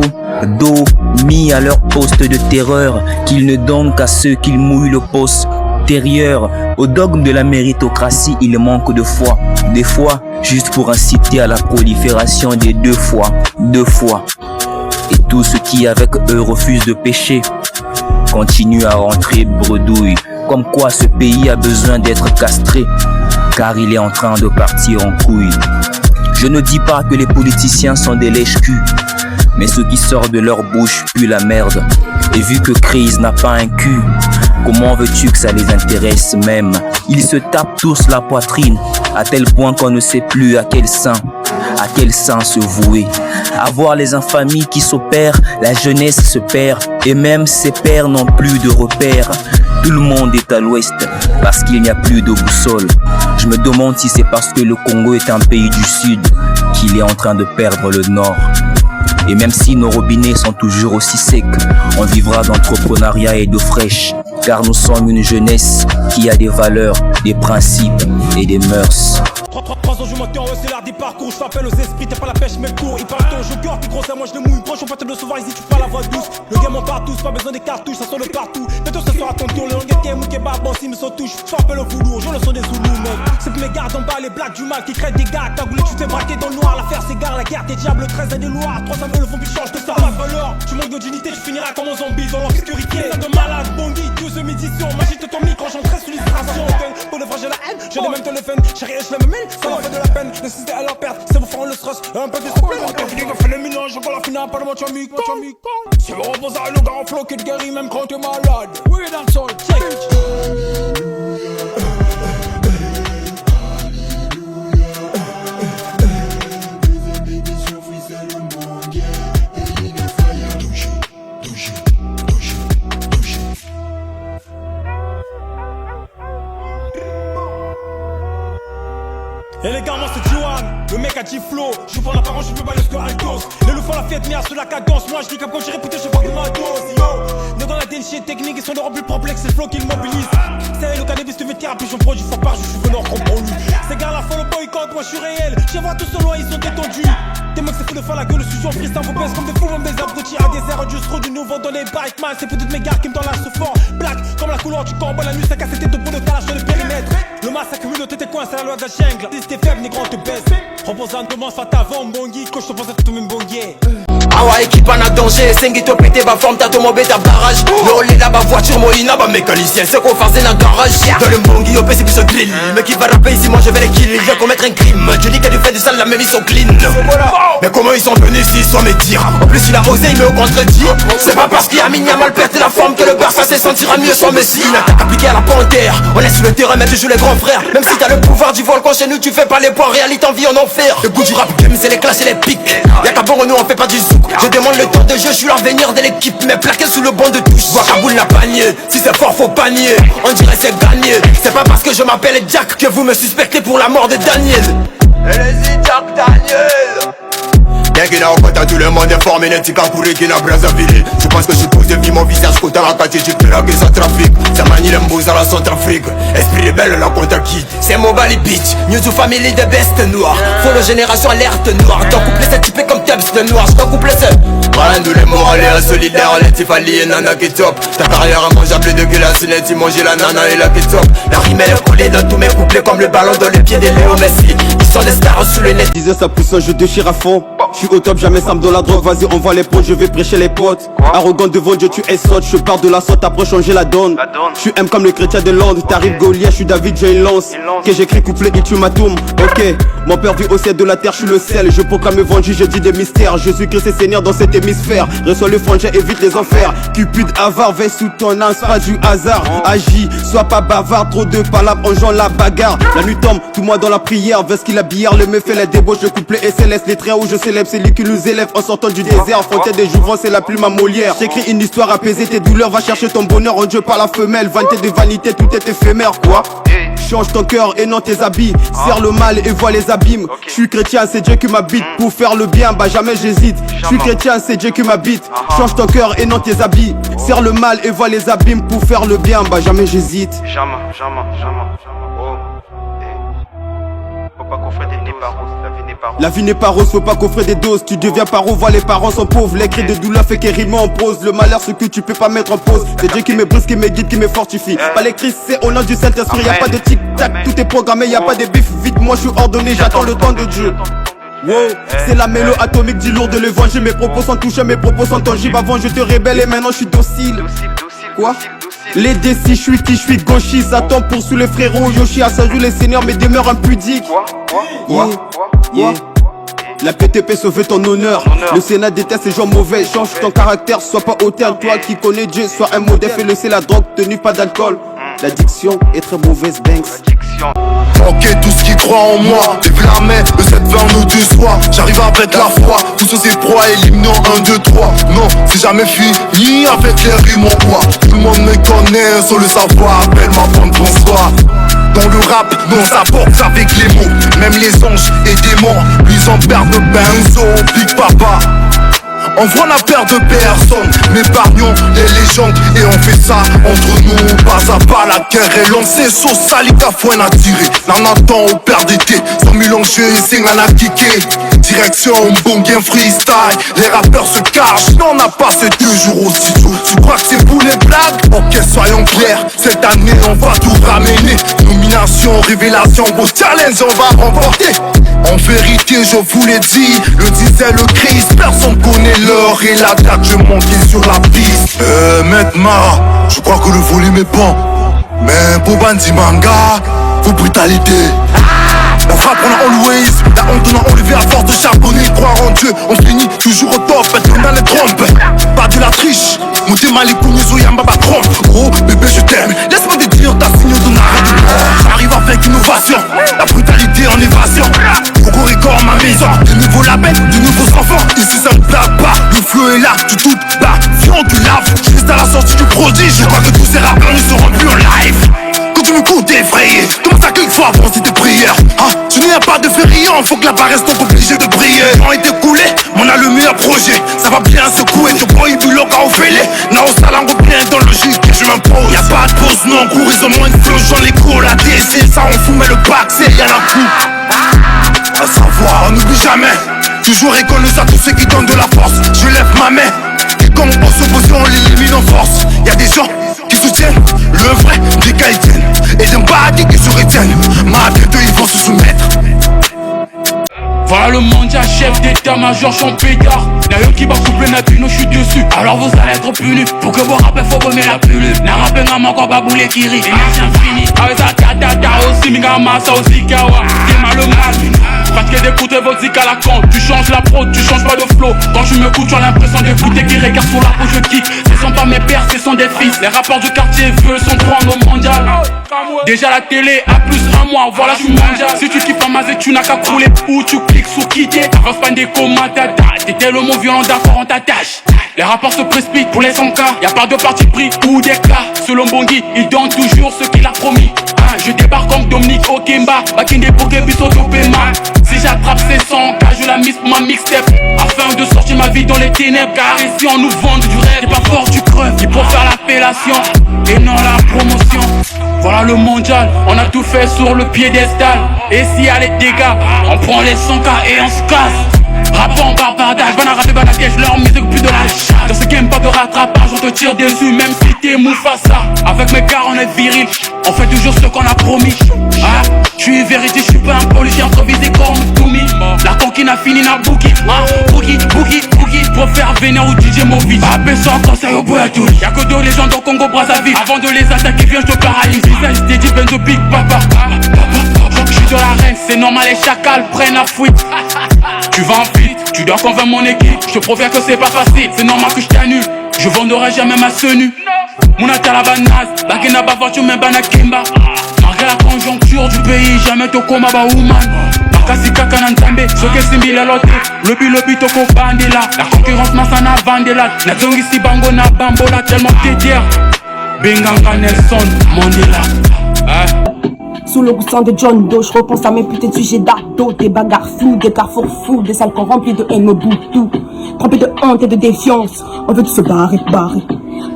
d'eau mis à leur poste de terreur, qu'ils ne donnent qu'à ceux qu'ils mouillent le postérieur. Au dogme de la méritocratie, il manque de foi. Des fois, juste pour inciter à la prolifération des deux fois. Et tous ceux qui avec eux refusent de pécher continue à rentrer bredouille. Comme quoi ce pays a besoin d'être castré, car il est en train de partir en couille. Je ne dis pas que les politiciens sont des lèche-culs, mais ce qui sort de leur bouche pue la merde. Et vu que Chris n'a pas un cul, comment veux-tu que ça les intéresse même? Ils se tapent tous la poitrine, à tel point qu'on ne sait plus à quel sein se vouer. À voir les infamies qui s'opèrent, la jeunesse se perd, et même ses pères n'ont plus de repères. Tout le monde est à l'ouest, parce qu'il n'y a plus de boussole. Je me demande si c'est parce que le Congo est un pays du sud qu'il est en train de perdre le nord. Et même si nos robinets sont toujours aussi secs, on vivra d'entrepreneuriat et d'eau fraîche, car nous sommes une jeunesse qui a des valeurs, des principes et des mœurs. 3 ans je monte en haut, c'est l'art des parcours. Je t'appelle aux esprits, t'es pas la pêche mais cours. Il parle ton jeu cœur, plus gros à moi je le mouille. Proche, on peut te le sauver ici, tu parles la voix douce. Le game on part tous, pas besoin des cartouches, ça sonne partout. Bientôt ce sera ton tour, le langue est mou, kebab, bon si me sont touche. Je t'appelle au voulou, je le son des zoulous mec. C'est que mes gardes en bas, les blagues du mal qui créent des gars. T'as voulu, tu t'es braqué dans le noir, l'affaire s'égare, la guerre des diables, 13 années noires. 300 me le font plus change de ça, pas valeur. Tu manques d'unité, tu finiras comme un zombie dans l'obscurité. De malade, bondy, 12 éditions, magite ton micro, j'entrais sous l'illustration. Pour le vrai, j'ai la haine, j'ai les mêmes téléphones, chérie, je me mêle, ça m'a fait de la peine. Nécessité à leur perte, c'est vous faire le stress, un peu de discipline. Quand tu dis qu'on fait le mélange, encore la finale, pas de match amical. C'est le repos à le gars en flow qui te guérit même quand t'es malade. Oui, dans le sol, check. Et les gars, moi c'est Johan, le mec a dit flow. Je prends la parole, je peux pas le score Altos. Les loups font la fête, mais sur la cadence. Moi je dis comme quand j'ai réputé, je sais pas que ma dose. Yo, les gars, la dénichée technique, ils sont le plus complexe, c'est le flow qui le mobilise. C'est le cannabis, tu veux thérapie, j'en produis fort part, je suis venu en comprendre lui. Ces gars là font le boycott, moi je suis réel. Je vois tous au loin, ils sont détendus. Tes mecs c'est fou de faire la gueule, le sujet en freestyle vous baisse comme des fous, même des abrutis à des airs du stro du nouveau dans les bikes man. C'est peut-être mes gars qui me donnent la souffrance. Black comme la couleur du corps, la nuit ça casse tes deux bouts de calage sur le périmètre. Le massacre communauté t'es coin, c'est la loi de la jungle. Si t'es faible, négro te baisse. Reposant demain, soit avant, bongi, que je te pense à tout le même bongier. Awa équipe en a danger, sengi to pété, va forme ta tomo beta barrage. Lolé là, ba voiture, moïna, ba mécanicien, c'est qu'on faisait dans le garage. Dans le bongi, au PC, puis se drill. Mais qui va rapper ici, moi je vais les kill, il vient commettre un crime. Je dis qu'il fait du sale, la même ils sont clean. Mais comment ils sont venus ici sans me dire? En plus il a osé, il me contredit. C'est pas parce qu'il a mis à mal perdu la forme que le Barça se sentira mieux sans Messi. T'as qu'appliqué à la panthère, on est sur le terrain mais tu joues les grands frères. Même si t'as le pouvoir du volcan chez nous, tu fais pas les points, réalité en vie en enfer. Le goût du rap game c'est les clashs et les pics. Y'a qu'à bon nous on fait pas du zouk. Je demande le tour de jeu, je suis l'avenir de l'équipe. Mais plaqué sous le banc de touche, je vois Kaboul n'a pas nié. Si c'est fort, faut pas nier, on dirait c'est gagné. C'est pas parce que je m'appelle Jack que vous me suspectez pour la mort de Daniel. Allez-y Jack Daniel. Bien qu'il a rencontré tout le monde est formé, n'est-ce qu'à courir qu'il a Brazzaville. Je pense que je suis posé, vu mon visage, côté à la quartier, j'ai plus la gueule, ça trafique. Ça manie les mots à la Centrafrique. Esprit rebelle, la compte à qui? C'est mobile bitch, news ou family de best noir. Follow génération alerte noire. Ton couplet c'est typé comme Tubbs le noir, je t'en couplet c'est. Voilà nous les morts, les solidaires, les tifali et nana qui top. Ta carrière à mangeable de glace, net, ils mangent la nana et la qui top. La rime elle est collée dans tous mes couplets comme le ballon dans les pieds des Léo Messi. Ils sont des stars sous le net. Disais ça pousse, je déchire à fond. Je suis au top, jamais ça me donne la drogue. Vas-y, on voit les potes, je vais prêcher les potes. Arrogant devant Dieu, tu es sotte. Je pars de la sorte après changer la donne. Je suis M comme le chrétien de Londres. T'arrives Goliath, je suis David, j'ai une lance. Que j'écris couplet et tu m'atomes. Ok, mon père vit au ciel de la terre, je suis le sel. Je proclame vendu, je dis des mystères. Jésus-Christ est Seigneur dans cet hémisphère. Reçois le frangin, évite les enfers. Cupide avare, veille sous ton âme, pas du hasard. Agis, sois pas bavard, trop de palabres, enjoint la bagarre. La nuit tombe, tout moi dans la prière. Veste qu'il a billard, le méfait, la débauche, le couplet et céleste. Les traits où je célèbre, c'est lui qui nous élève en sortant du désert. Frontière des jouvrants, c'est la plume à Molière. J'écris une histoire apaiser tes douleurs, va chercher ton bonheur en Dieu par la femelle. Vanité de vanité, tout est éphémère, quoi. Change ton cœur et non tes habits. Serre le mal et vois les abîmes. Je suis chrétien, c'est Dieu qui m'habite. Pour faire le bien, bah jamais j'hésite. Je suis chrétien, c'est Dieu qui m'habite. Change ton cœur et non tes habits. Serre le mal et vois les abîmes. Pour faire le bien, bah jamais j'hésite. Jamais. Oh. Faut pas coffrer des départs, la vie n'est pas rose. La vie n'est pas rose, faut pas coffrer des doses. Tu deviens paro, vois les parents sont pauvres. Les cris de douleur fait qu'ériment en prose. Le malheur, ce que tu peux pas mettre en pause. C'est Dieu qui me brise, qui me guide, qui me fortifie. Pas les cris, c'est au nom du Saint-Esprit. Y'a pas de tic-tac, tout est programmé, y'a pas de bif. Vite, moi je suis ordonné, j'attends le temps de Dieu. Wow, c'est la mélo atomique du lourd de l'évangile. Mes propos sont touchés, mes propos sont tangibles. Avant je te rébelle et maintenant je suis docile. Quoi? Les décis, je suis qui, je suis gauchiste. Satan poursuit les frérots, Yoshi a salué les seigneurs mais demeure impudique. Yeah. La PTP sauve ton honneur. Le Sénat déteste les gens mauvais. Change ton caractère, sois pas hautain. Toi qui connais Dieu, sois un modèle. Fais laisser la drogue, tenue pas d'alcool. L'addiction est très mauvaise, Banks. Ok, tout ce qui croit en moi, j'ai vu l'armée de cette fin nous deux soirs. J'arrive avec la foi, tous ces proies éliminant 1, 2, 3. Non, c'est jamais fini avec les rimes en bois. Tout le monde me connaît, sans le savoir, appelle-moi bande bonsoir. Dans le rap, non ça boxe avec les mots. Même les anges et démons, ils en perdent de benzo, Big Papa. On voit la peur de personne, m'épargnons les légendes et on fait ça entre nous. Pas à pas, la guerre est lancée, sauce sali, ta foi n'a tiré. N'en attend au père d'été, 100 000 enjeux et c'est à la kické. Direction bon game freestyle, les rappeurs se cachent. Non, on a passé 2 jours au studio. Tu crois que c'est pour les blagues? Ok, soyons clairs, cette année on va tout ramener. Nomination, révélation, beau challenge, on va remporter. En vérité, je vous l'ai dit, le disait le Christ, personne connaît l'heure et la date, je montais sur la piste. Maître Mara, je crois que le volume est bon. Mais pour Bandi Manga, faut brutalité. La frappe on a always, la honte on a enlevé à force de charbonner. Croire en Dieu, on finit toujours au top, parce qu'on a les trompes. Pas de la triche, montez mal les couilles, Zoyamba ba trompe. Gros bébé je t'aime, laisse-moi te dire, t'as signé ton arrêt. J'arrive avec innovation, la brutalité en évasion. Cocorico en ma maison, de nouveaux labels, de nouveaux enfants. Ici ça ne blague pas, le flow est là, tu doutes pas. Fion du lave, je reste à la sortie du produit. Je crois que tous ces rappeurs ne seront plus en live. Quand tu me cours effrayé, comment ça qu'il faut avancer tes prières? Tu n'as pas de fait rien, faut que la barre reste obligé de briller. On est écoulé, mais on a le meilleur projet. Ça va bien secouer, ton boy du local au fêlé. Non, ça langue bien dans le jus que je m'impose. Y'a pas de pause, non, cours, ils ont moins de flow, j'en les cours, la DC, ça on fout, mais le bac, c'est y'en a coup. À savoir, on n'oublie jamais. Toujours reconnaître à tous ceux qui donnent de la force. Je lève ma main, et comme on s'oppose, on l'élimine en force. Y'a des gens qui soutiennent le vrai, des qualités. Et d'un badi qui se retiennent. Malgré eux, ils vont se soumettre. Voilà le mondial, chef d'état-major, champétard. N'a qui va couper la pune, je suis dessus. Alors vous allez être punis. Pour que vous rappelez, faut remettre la pilule. N'a rappelé à moi qu'on va bouler qui rit. Énergie infinie. Avec ça, ta aussi, migama, ça aussi, kawa. T'es mal le mal. Pratiquez d'écouter votre zik à la con. Tu changes la prod, tu changes pas de flow. Quand tu me coutes, tu as l'impression d'écouter qui regarde sur la peau, je kick. sont pas mes pères, ce sont des fils. Les rappeurs du quartier veulent s'en prendre au mondial. Déjà la télé a plus un mois, voilà je suis mondial. Si tu kiffes Amazé, tu n'as qu'à couler ou tu cliques sur quitter. Avance pas des commentaires, t'es tellement violent, d'accord on t'attache. Les rapports se précipitent pour les 100K. Y'a pas de parti pris ou des cas. Selon Bongi, il donne toujours ce qu'il a promis. Je débarque comme Dominique Okemba, Bakinde Poké Bisso Topema. Si j'attrape ces 100K, je la mise pour ma mixtape. Afin de sortir ma vie dans les ténèbres. Car ici on nous vend du rêve. T'es pas fort, tu crèves. Il faut faire l'appellation et non la promotion. Voilà le mondial, on a tout fait sur le piédestal. Et s'il y a les dégâts, on prend les 100K et on se casse. Rappant barbardage, bana rapper banakèche, leur musique plus de la chatte. Dans ce game pas de rattrapage, on te tire dessus même si t'es Mufasa. Avec mes gars on est viril, on fait toujours ce qu'on a promis. Ah, je suis vérité, je suis pas un policier improvisé comme Toumi. La conquine a fini na bouki. Bouki, pour faire venir au DJ Movi. Appelle ça conseil au bout à tous. Y'a que 2 légendes au Congo Brazzaville. Avant de les attaquer, viens je te paralyse. Je t'ai dit ben de Big Papa. Je suis de la reine, c'est normal les chacals prennent la fuite. Tu vas en fuite, tu dois convaincre mon équipe. Je te préviens que c'est pas facile, c'est normal que je t'annule. Je vendrai jamais ma tenue. Mon atta la banasse, Bakena ba voiture même banakimba. Malgré la conjoncture du pays, jamais to koma ba woman. Bakasi kaka nantambe, soke simbi la lote. Lobi toko bandela. La concurrence masana vandela. Na zongi si bango na bambola tellement tétière. Benganga Nelson Mandela. Sous le goussin de John Doe, je repense à mes putains de sujets d'ado. Des bagarres fous, des carrefours fous, des salles remplis de haine au bout de tout. Trempés de honte et de défiance, on veut tout se barrer.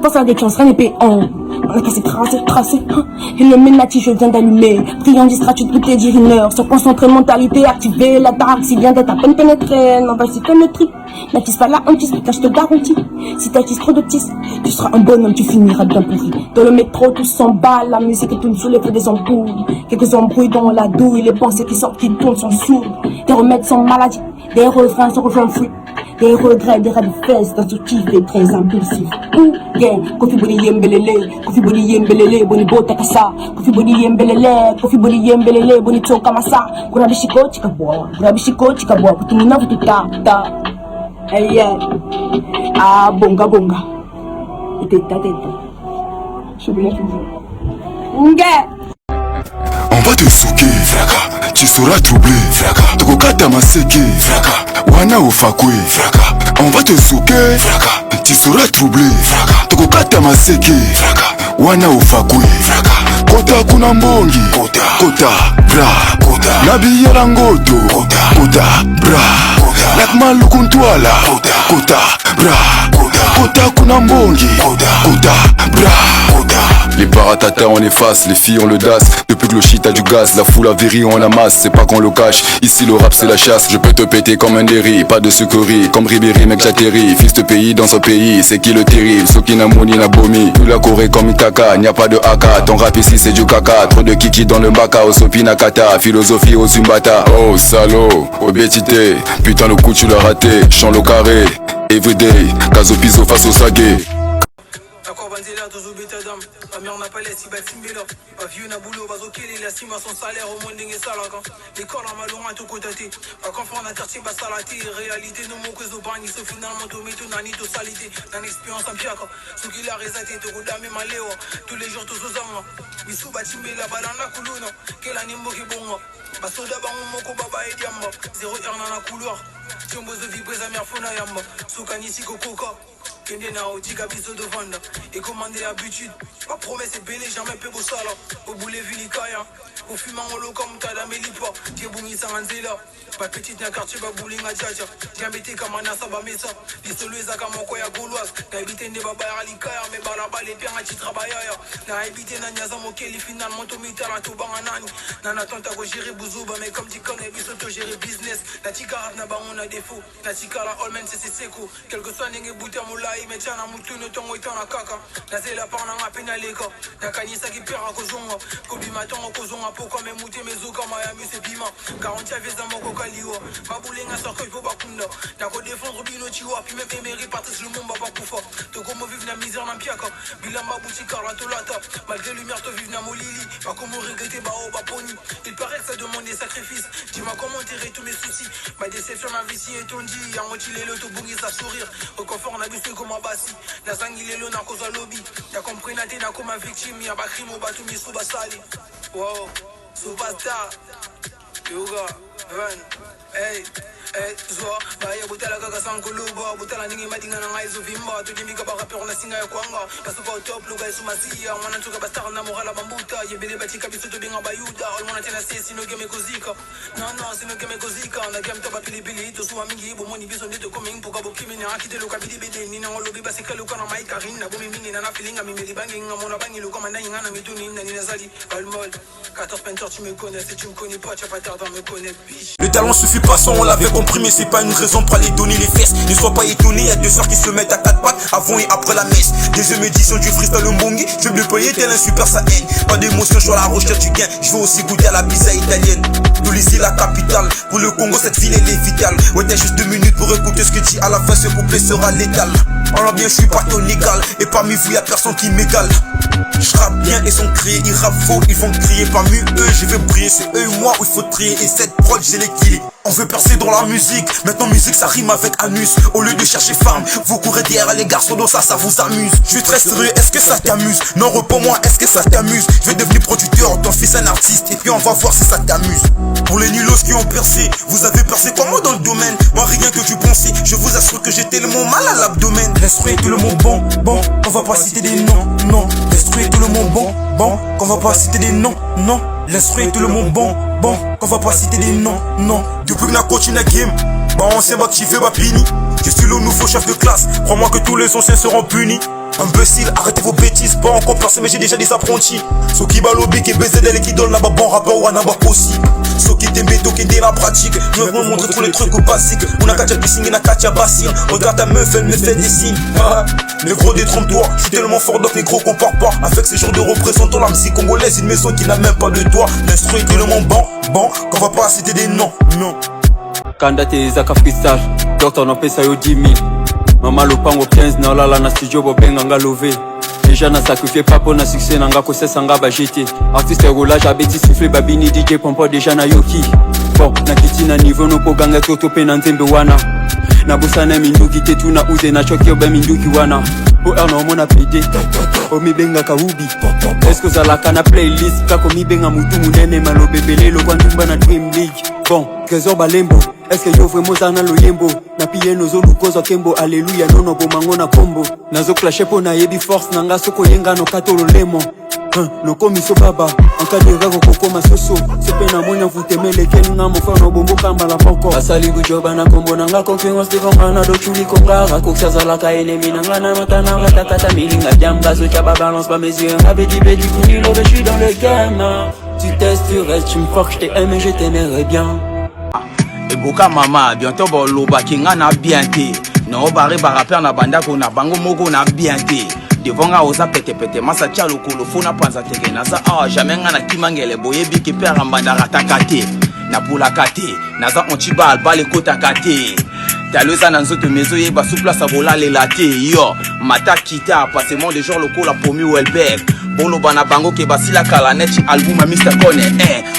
Pense à des chances, rien n'est payant. On a cassé, tracé. Et le ménati, je viens d'allumer. Priant distrait, tu te peux te dire une heure. Se concentrer, mentalité activée. La dark, si vient d'être à peine pénétrée. Non, vas-y, fais le truc. N'attise pas la hantise, putain, je te garantis. Si t'attises trop de tis, tu seras un bonhomme, tu finiras bien pourri. Dans le métro, tout s'emballe, la musique est tourne sous les feux des ampoules. Quelques embrouilles dans la douille, les pensées qui sortent, qui tournent sont sourdes. Des remèdes sans maladie, des refrains sans refrain fruit. Des regrets, des rêves de fesses, d'instructifs et très impulsifs. Yeah, Kofi Boni Yembelele, Boni Bota Kasa. Kofi Boni Yembelele, Boni Toka Masa. Kuna bishiko chikaboa, kutumina vututa. Hey yeah, ah bonga. Teta. Je vais On va te souquer, fraka. Tu seras troublé, fraka. Tokokata maseke, fraka. Wana ofakwe, fraka. On va te souquer, fraka. Tu seras troublé, fraka. Tokokata maseke, fraka. Wana ofakwe, fraka. Kota kuna mbongi, kota, bra, nabiya langoto, kota, bra, nakman lukuntwala, kota, bra, kota kuna mbongi, kota, bra. Les paratateurs on efface, les filles on le das. Depuis que le shit a du gaz, la foule a viré on amasse. C'est pas qu'on le cache, ici le rap c'est la chasse. Je peux te péter comme un déri, pas de sucrerie. Comme Ribéry mec j'atterris, fils de pays dans ce pays. C'est qui le terrible, ceux qui n'amoni n'a bomi. Nous la Corée comme Itaka, n'y a pas de haka. Ton rap ici c'est du caca, trop de kiki dans le baka. Osopi Nakata, philosophie au Zumbata. Oh salaud, obésité, putain le coup tu l'as raté. Chant le carré, everyday, Kazo Piso face au sagué. Ta mère n'a pas les si belles simbela. Pas vieux n'a boulot, vas au kélé, la cime à son salaire au monde n'est salaga. L'école en malon à tout côté. Pas qu'enfant on a quartier bas salaté. Réalité, nous mon que zo bagni, so finalement tout met tout nani tout salité. Dans l'expérience en piaka. Ce qu'il a réalisé, te goûte à mes maléo. Tous les jours, tous aux hommes. Bissou batimbela, balana coulouna. Quel animo qui bon. Basoda ba mon moko baba et diamba. Zéro heure dans la couloir. Tiombo de vibrer à mère fona yamba. Soukani si coca. Kende na otika biso de vanda. Et commander l'habitude. Ma promesse est belle, jamais peu beau sala. Au boulet vilikaya. Au fumant au lo comme tada melipa. Tie bungi sanganzela. Pas petite na quartier ba bouling a djaja. Diambete kama nasa ba mesa. Lisolo ezaka moko ya gauloise. Na ebite ne baba ya likaya. Me balaba les pierres na titrabaya. Na ebite na nyaza mokeli finalement to mitala to banga nani. Na natanta ko gérer bouzuba. Mais comme tu connais biso to gérer business. Na tika rap na ba on a défaut. Na tika la all men c'est seko. Quel que soit nenge bouter moula. Imetiana mutu no tongo itana kaka. Na zela parna ngapena leka. Na kanisa ki pera kozonga. Kobi matongo kozonga poko me mute mezo kama ya mise bima. 40 visa moko kaliwa. Babulenga soko ipo bakunda. Na ko défendre bino chiwa puis même éméri partis le monde ba poufa. To como vivre na misère na piaka. Bilamba boutika la tolata. Malgré lumière to vivre na molili. Pas comment regretter ba o ba poni. Il paraît que ça demande des sacrifices. Dis-moi comment enterrer tous mes soucis. Ma déception ma vie si est on dit. A motilé le to bungi sa sourire. Au confort on a vu ce ma basi. Nazangilelo na koza lobby. T'as compris na te na comme un victime. Y'a pas crime au bateau, mais sous basali. Wow, superstar. Yoga, Van, hey. Zwa, baya butala kaka sankuluba butala ningi madinga na ngaizo vimba tudimika ba rapper na singa ya kwanga basuka top luga isu masia mwana tuka bastar na morala bambuta yebele batika biso to binga bayuda all mwana tena sesi no game kozika no sino game kozika na game to pili pili to suwa mingi bo moni biso ndito coming puka bo kimi na akite luka bidi bidi ni na ngolobi basika luka na maika rinna bo mingi na feelinga mimeli bangi ngamona bangi luka manda ngana mituni na nina zali almol 14 penteurs tu me connais si tu me connais pas tu vas pas tarder à me connaître biche. Le talent suffit pas sans on l'avait compris mais c'est pas une raison pour aller donner les fesses. Ne sois pas étonné, y'a deux soeurs qui se mettent à quatre pattes avant et après la messe. Deuxième édition du freestyle Mbongi, je vais me payer tel un super saiyan. Pas d'émotion, je suis à la recherche du gain. Je veux aussi goûter à la pizza italienne. Tunisie la capitale, pour le Congo cette ville elle est vitale. Ouais t'as juste 2 minutes pour écouter ce que dit à la fin, ce couplet sera létal. Alors bien je suis pas ton égal, et parmi vous y'a personne qui m'égale. Je rappe bien et sans crier, ils rappent faux, ils vont crier parmi eux, je vais briller, c'est eux et moi où il faut trier. Et cette prod j'ai l'équilibre. On veut percer dans la musique, maintenant musique ça rime avec anus. Au lieu de chercher femme, vous courez derrière les garçons, donc ça vous amuse. Je suis très sérieux, est-ce que ça t'amuse? Non, réponds-moi, est-ce que ça t'amuse? Je vais devenir producteur, ton fils un artiste, et puis on va voir si ça t'amuse. Pour les nulos qui ont percé, vous avez percé comment dans le domaine? Moi rien que du pensée, je vous assure que j'ai tellement mal à l'abdomen. Laisse-moi tout le monde bon, on va pas citer des noms, non. Laisse-moi tout le monde bon, qu'on va pas citer des noms, non. Laisse-moi tout le monde bon, qu'on va pas citer des noms, non. Depuis que n'a continué la game, bah on s'est activé, bah pini. Je suis le nouveau chef de classe, crois-moi que tous les anciens seront punis. Imbécile, arrêtez vos bêtises, pas encore percé mais j'ai déjà des apprentis. Ceux qui balobi, qui BZL et qui donnent là-bas bon rappeur ou un abat aussi. Ceux qui t'aiment qui aident la pratique, je vais vous montrer tous les trucs basiques. On a qu'à pissing et on a qu'à bassine. Regarde ta meuf, elle me fait des signes. Les gros détrompe-toi, je suis tellement fort donc les gros compare pas. Avec ces genres de représentants, la musique congolaise, une maison qui n'a même pas de toit. L'instru est tellement bon, qu'on va pas citer des noms, non. Kandate Zaka freestyle, docteur n'a pas ça yo 10 000. Mama lopango 15 na lala na studio bobenga nga lové. Déjà na sacrifié papo na succès nanga kosesa nga ba jeté. Artiste roulage abeti siffler babini DJ pompo déjà na yoki. Bon na kiti na niveau no poganga toto pe na nzembe wana. Na busana minduki tetu na uze na choki obe minduki wana. O erno mona PD o mi benga kaubi. Est-ce que ça la kana playlist kako mi benga mutu munene malo bebele lo kwa ndumba na Dream League. Bon Trésor Balembo. Est-ce que yo vraiment zana lo yembo na piye nozo lukozo kembo alléluia nono bomango na kombo nazo clasher po na yebi force nanga soko yenga no katolo lemo no komiso baba encadrera koko masoso sepe na monya vutemele keninga mofano bombo kamba la poko asali bujoba na kombo nanga confiance devant mana do chuli kongara koksa la ka enemi nanga na matana ratakata milinga jamba so chaba balance pas mes yeux un bedi bedi kunilo je suis dans le game tu testes tu restes tu me fuck je t'aime et je t'aimerais bien. Eboka mama bientôt boloba kinga na bien te no bare ba rapper na banda ko na bango moko na bien te devant nga oza pete masa tia lokolo fona panza teke na za jamais nga na kimangele boyebi ki père mbanda ratakate na pula kate na za ontibal bale kota kate taloza na nzoto mezo ye ba sous place a vola le latte yo mata kita passement de jour lokolo pomi Welberg bolo bana bango ke basila kala net album a Mr Kone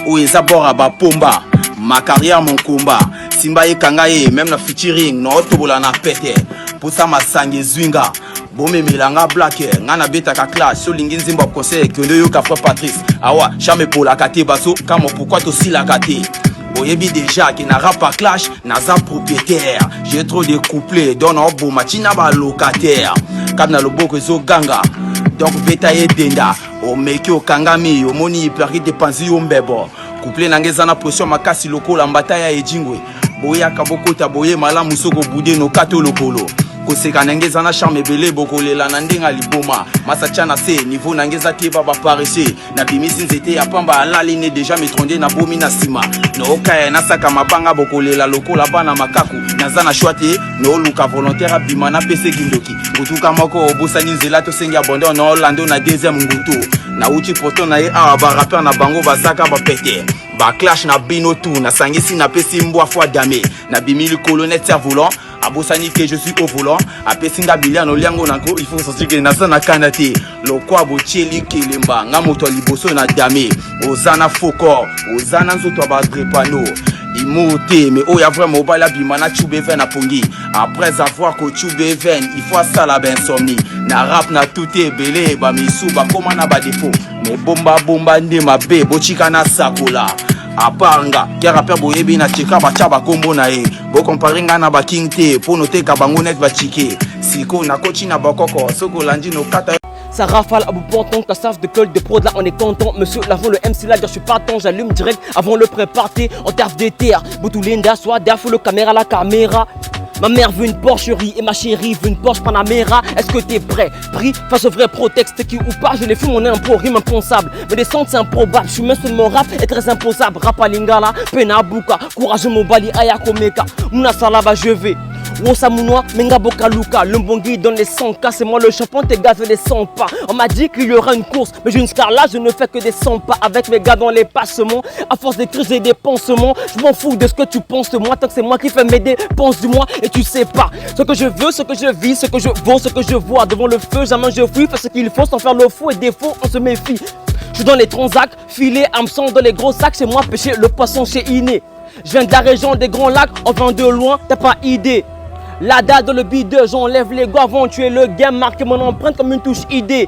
o eza bora ba pomba. Ma carrière mon combat Simba e kangaye même na featuring no tobola na pete Pusa masangi zwinga Bome milanga black ngana beta ka clash so lingi nzimba conseil que le yo ka frère Patrice awa chame pour la kate baso kamo pourquoi to si la kate Oyebi déjà qui na rap à clash naza propriétaire j'ai trop de couplets donne au bon matina ba locataire kam na loboko zo ganga donc beta e denda o meki o kangami o moni hyper dépense yo mbebo couplé nangeza na pression makasi lokola mbata ya ejingwe boya kabokota boye malamu soko bude no kato lokolo koseka nangeza na charme belé bokolela na ndenga liboma masacha na se niveau nangeza te ba paresse na bimisi nzete ya pamba alali ne déjà metronde na bomi na sima no okaya na saka mabanga bokolela lokola bana makaku naza na choite no luka volontaire abima na pese kindoki kutuka moko obosani nzela to sengi abondon na Orlando na deuxième ngutu na uchi poto na ye a ba rapper na bango bazaka ba pete ba clash na bino tout na sangisi na pesi mbwa fois dame na bimili colonel volant abosani que je suis au volant apesinga biliano liango nango il faut sortir que na sana kanate lokwa bocheli kelemba nga moto liboso na dame ozana foko ozana nzoto ba drepano Imoté, mais oh y'a vraiment bala bimana tchoube ven à pongi. Après avoir que tchoube ven, il faut ça la bensomnie. Na rap na tout est belé, ba misou ba comment na ba défaut. Mais bomba nde ma bé, bochika na sakola. Apanga, qui rappeur boyebi na cheka ba chaba kombo na e. Bo comparer nga na ba king te, pour noter ka bango net ba chike. Siko na kochi na bakoko, soko landi no kata. Ça rafale à bout ponton, cassage de col de prod, là on est content. Monsieur l'avant le MC là, je suis pas ton, j'allume direct avant le pré-party. En terre de terre, Boutoulinda, soit derrière le caméra, la caméra. Ma mère veut une Porscherie et ma chérie veut une Porsche Panamera. Est-ce que t'es prêt? Pris face au vrai prétexte qui ou pas, je l'ai fait mon impôt, rime impensable. Me descendre c'est improbable, je suis même sur mon rap est très imposable. Rap à lingala, penabuka, courage mobali, ayakomeka. Mouna salaba je vais. Wosamunwa, Menga Bokaluka, le Mbongi donne les 100K, c'est moi le champion, tes gars veulent les 100 pas. On m'a dit qu'il y aura une course, mais j'ai une star là, je ne fais que des 100 pas avec mes gars dans les passements. À force d'écrire, j'ai des pansements. Je m'en fous de ce que tu penses de moi, tant que c'est moi qui fais mes dépenses du mois. Et tu sais pas ce que je veux, ce que je vis, ce que je vaux, ce que je vois. Devant le feu, jamais je fuis, fais ce qu'il faut sans faire le fou et défaut, on se méfie. Je suis dans les transacts, filé, hameçon dans les gros sacs, chez moi pêcher le poisson chez Iné. Je viens de la région des grands lacs, on vient de loin, t'as pas idée. La date dans le bideux, j'enlève les gars avant de tuer le game, marquer mon empreinte comme une touche idée.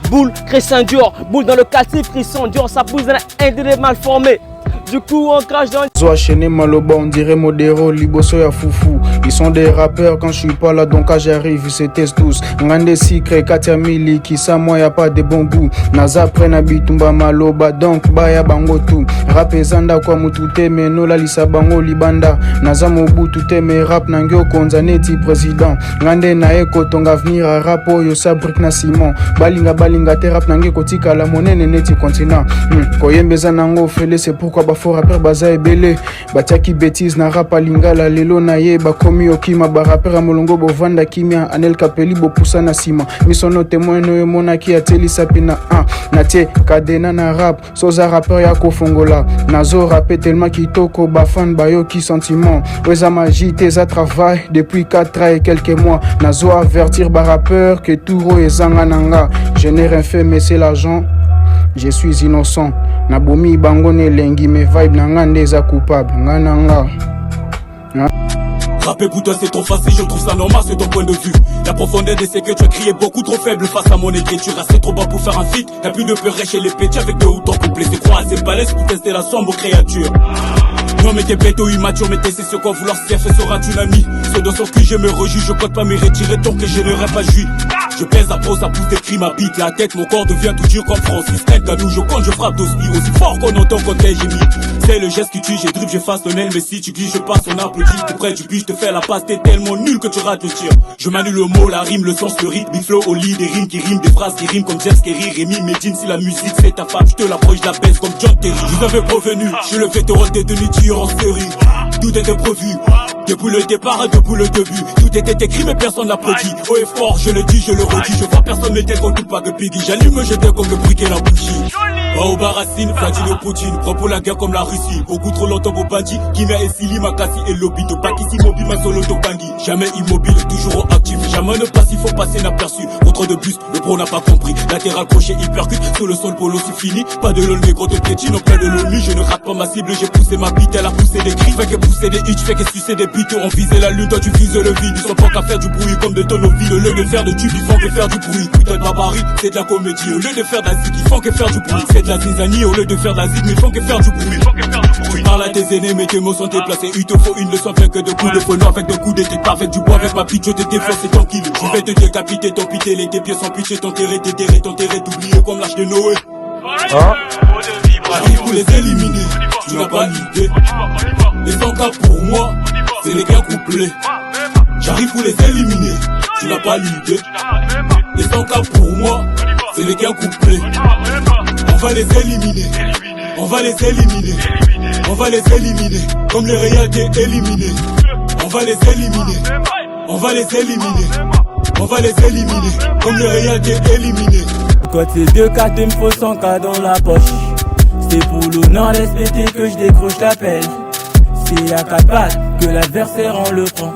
Boule, Christian Dior, boule dans le quartier, Christian Dior, sa bouse est un mal formé. Du coup on crache dans Zoa Chené Maloba, on dirait Modero, Liboso ya Foufou. Ils sont des rappeurs quand je suis pas là, donc quand j'arrive, ils se testent tous. Ngande Sikre, Katia Mili, qui ça moi y'a pas de bon goût. Naza prenne Bitumba Maloba, donc baya bango tout. Rap ezanda kwa mutute me no la lisa bango libanda. Naza mobu tute me rap nangyo konzaneti président. Ngande na eko tonga venir à rap yo sabrik na Simon. Balinga te rap nangyo kotika la monene neti continent. Koyembeza nango fele, c'est pourquoi fort rappeur baza ebele batiaki bêtise na rap alingala lelo na ye bakomi okima ba rappeur a molongo bovanda kimia Anel Kapeli bopusa na sima misono témoin no monaki ateli sapina na tie kadena na rap soza rappeur ya kofongola nazo rapper tellement kitoko ba fan bayoki sentiment weza magie tes travail depuis 4 ans et quelques mois nazo avertir ba rappeur que tout ezanga nanga je n'ai rien fait mais c'est l'argent. Je suis innocent. Nabomi bangone lengi me vibe nanga ndeza coupable. Ngananga. Rapper pour toi c'est trop facile, je trouve ça normal, c'est ton point de vue. La profondeur de ce que tu as crié beaucoup trop faible face à mon écriture. Assez trop bas pour faire un feat, y'a plus de peur chez les petits avec 2 ou 3 couplets. C'est quoi assez balèze pour tester la sombre créature. Non mais t'es bête ou immature, mais t'es ce quoi vouloir se faire, fait sera une amie. Ceux dans son cul je me rejuge, je compte pas me retirer tant que je n'aurai pas joui. Je pèse la pose, ça pousse des crimes, habite la tête, mon corps devient tout dur comme Francis Ngannou. Je compte, je frappe d'ospi, aussi fort qu'on entend quand t'es gémis. C'est le geste qui tue, j'ai drip, j'efface le mail, mais si tu glisses, je passe, on applaudit. T'es près du but, je te fais la passe, t'es tellement nul que tu rates le tir. Je manie le mot, la rime, le sens, le rythme, big flow au lit, des rimes qui riment, des phrases qui riment comme James Kerry, Rémi, Medine. Si la musique c'est ta femme, je te l'approche, je la baisse comme John Terry. Je vous avais prévenu, je suis le vétéran des demi-tueurs en série. Tout était prévu, depuis le départ, depuis le début. Tout était écrit mais personne n'applaudit. Haut et fort, je le dis, je le redis. Je vois personne n'était contre pas que Piggy. J'allume, j'étais comme le briquet la bougie. Au Barassine, Vladimir Poutine, prend pour la guerre comme la Russie. Beaucoup trop longtemps pour bandit, Kimia et Sili, Makassi et Lobby. De Pakissi, mobile, ma solo de Bangui. Jamais immobile, toujours actif. Jamais ne passe, il faut passer inaperçu. Contre de bus, le pro n'a pas compris. Latéral crochet, hypercute, sous le sol polo, c'est fini. Pas de l'ol, négro de piétine, auprès de l'ONU. Je ne rate pas ma cible, j'ai poussé ma bite, elle a poussé des cris. Fait que pousser des hits, fait que sucer des bites. On visait la lune, toi tu vises le vide. Ils sont pas qu'à faire du bruit comme de tonneaux vides. Au lieu de faire de tubes, ils font que faire du bruit. Putain de barbarie, c'est de la comédie. Au lieu de faire de la zig, ils font que faire du bruit. C'est de la zizanie, au lieu de faire de la zig, mais ils font que faire du bruit. Tu parles à tes aînés, mais tes mots sont déplacés. Il te faut une leçon, fait que de coups de phono, avec de coups d'été, pas avec du bois, avec ma pique, je te défonce, c'est tranquille. Je vais te décapiter, ton pité, les tes pieds sont pitchés, t'enterrer, t'oublier comme l'arche de Noé. J'arrive pour les éliminer, tu n'as pas l'idée. Les 100K pour moi, c'est les gars couplés. J'arrive pour les éliminer, tu n'as pas l'idée. Les 100K pour moi, c'est les gars couplés. On va les éliminer, on va les éliminer, on va les éliminer, comme les réalités éliminés. On va les éliminer, on va les éliminer, on va les éliminer, comme les réalités éliminées. Quand c'est 2K, il me faut 100K dans la poche. C'est pour l'honneur respecté que je décroche l'appel. C'est à 4 pattes que l'adversaire en le prend.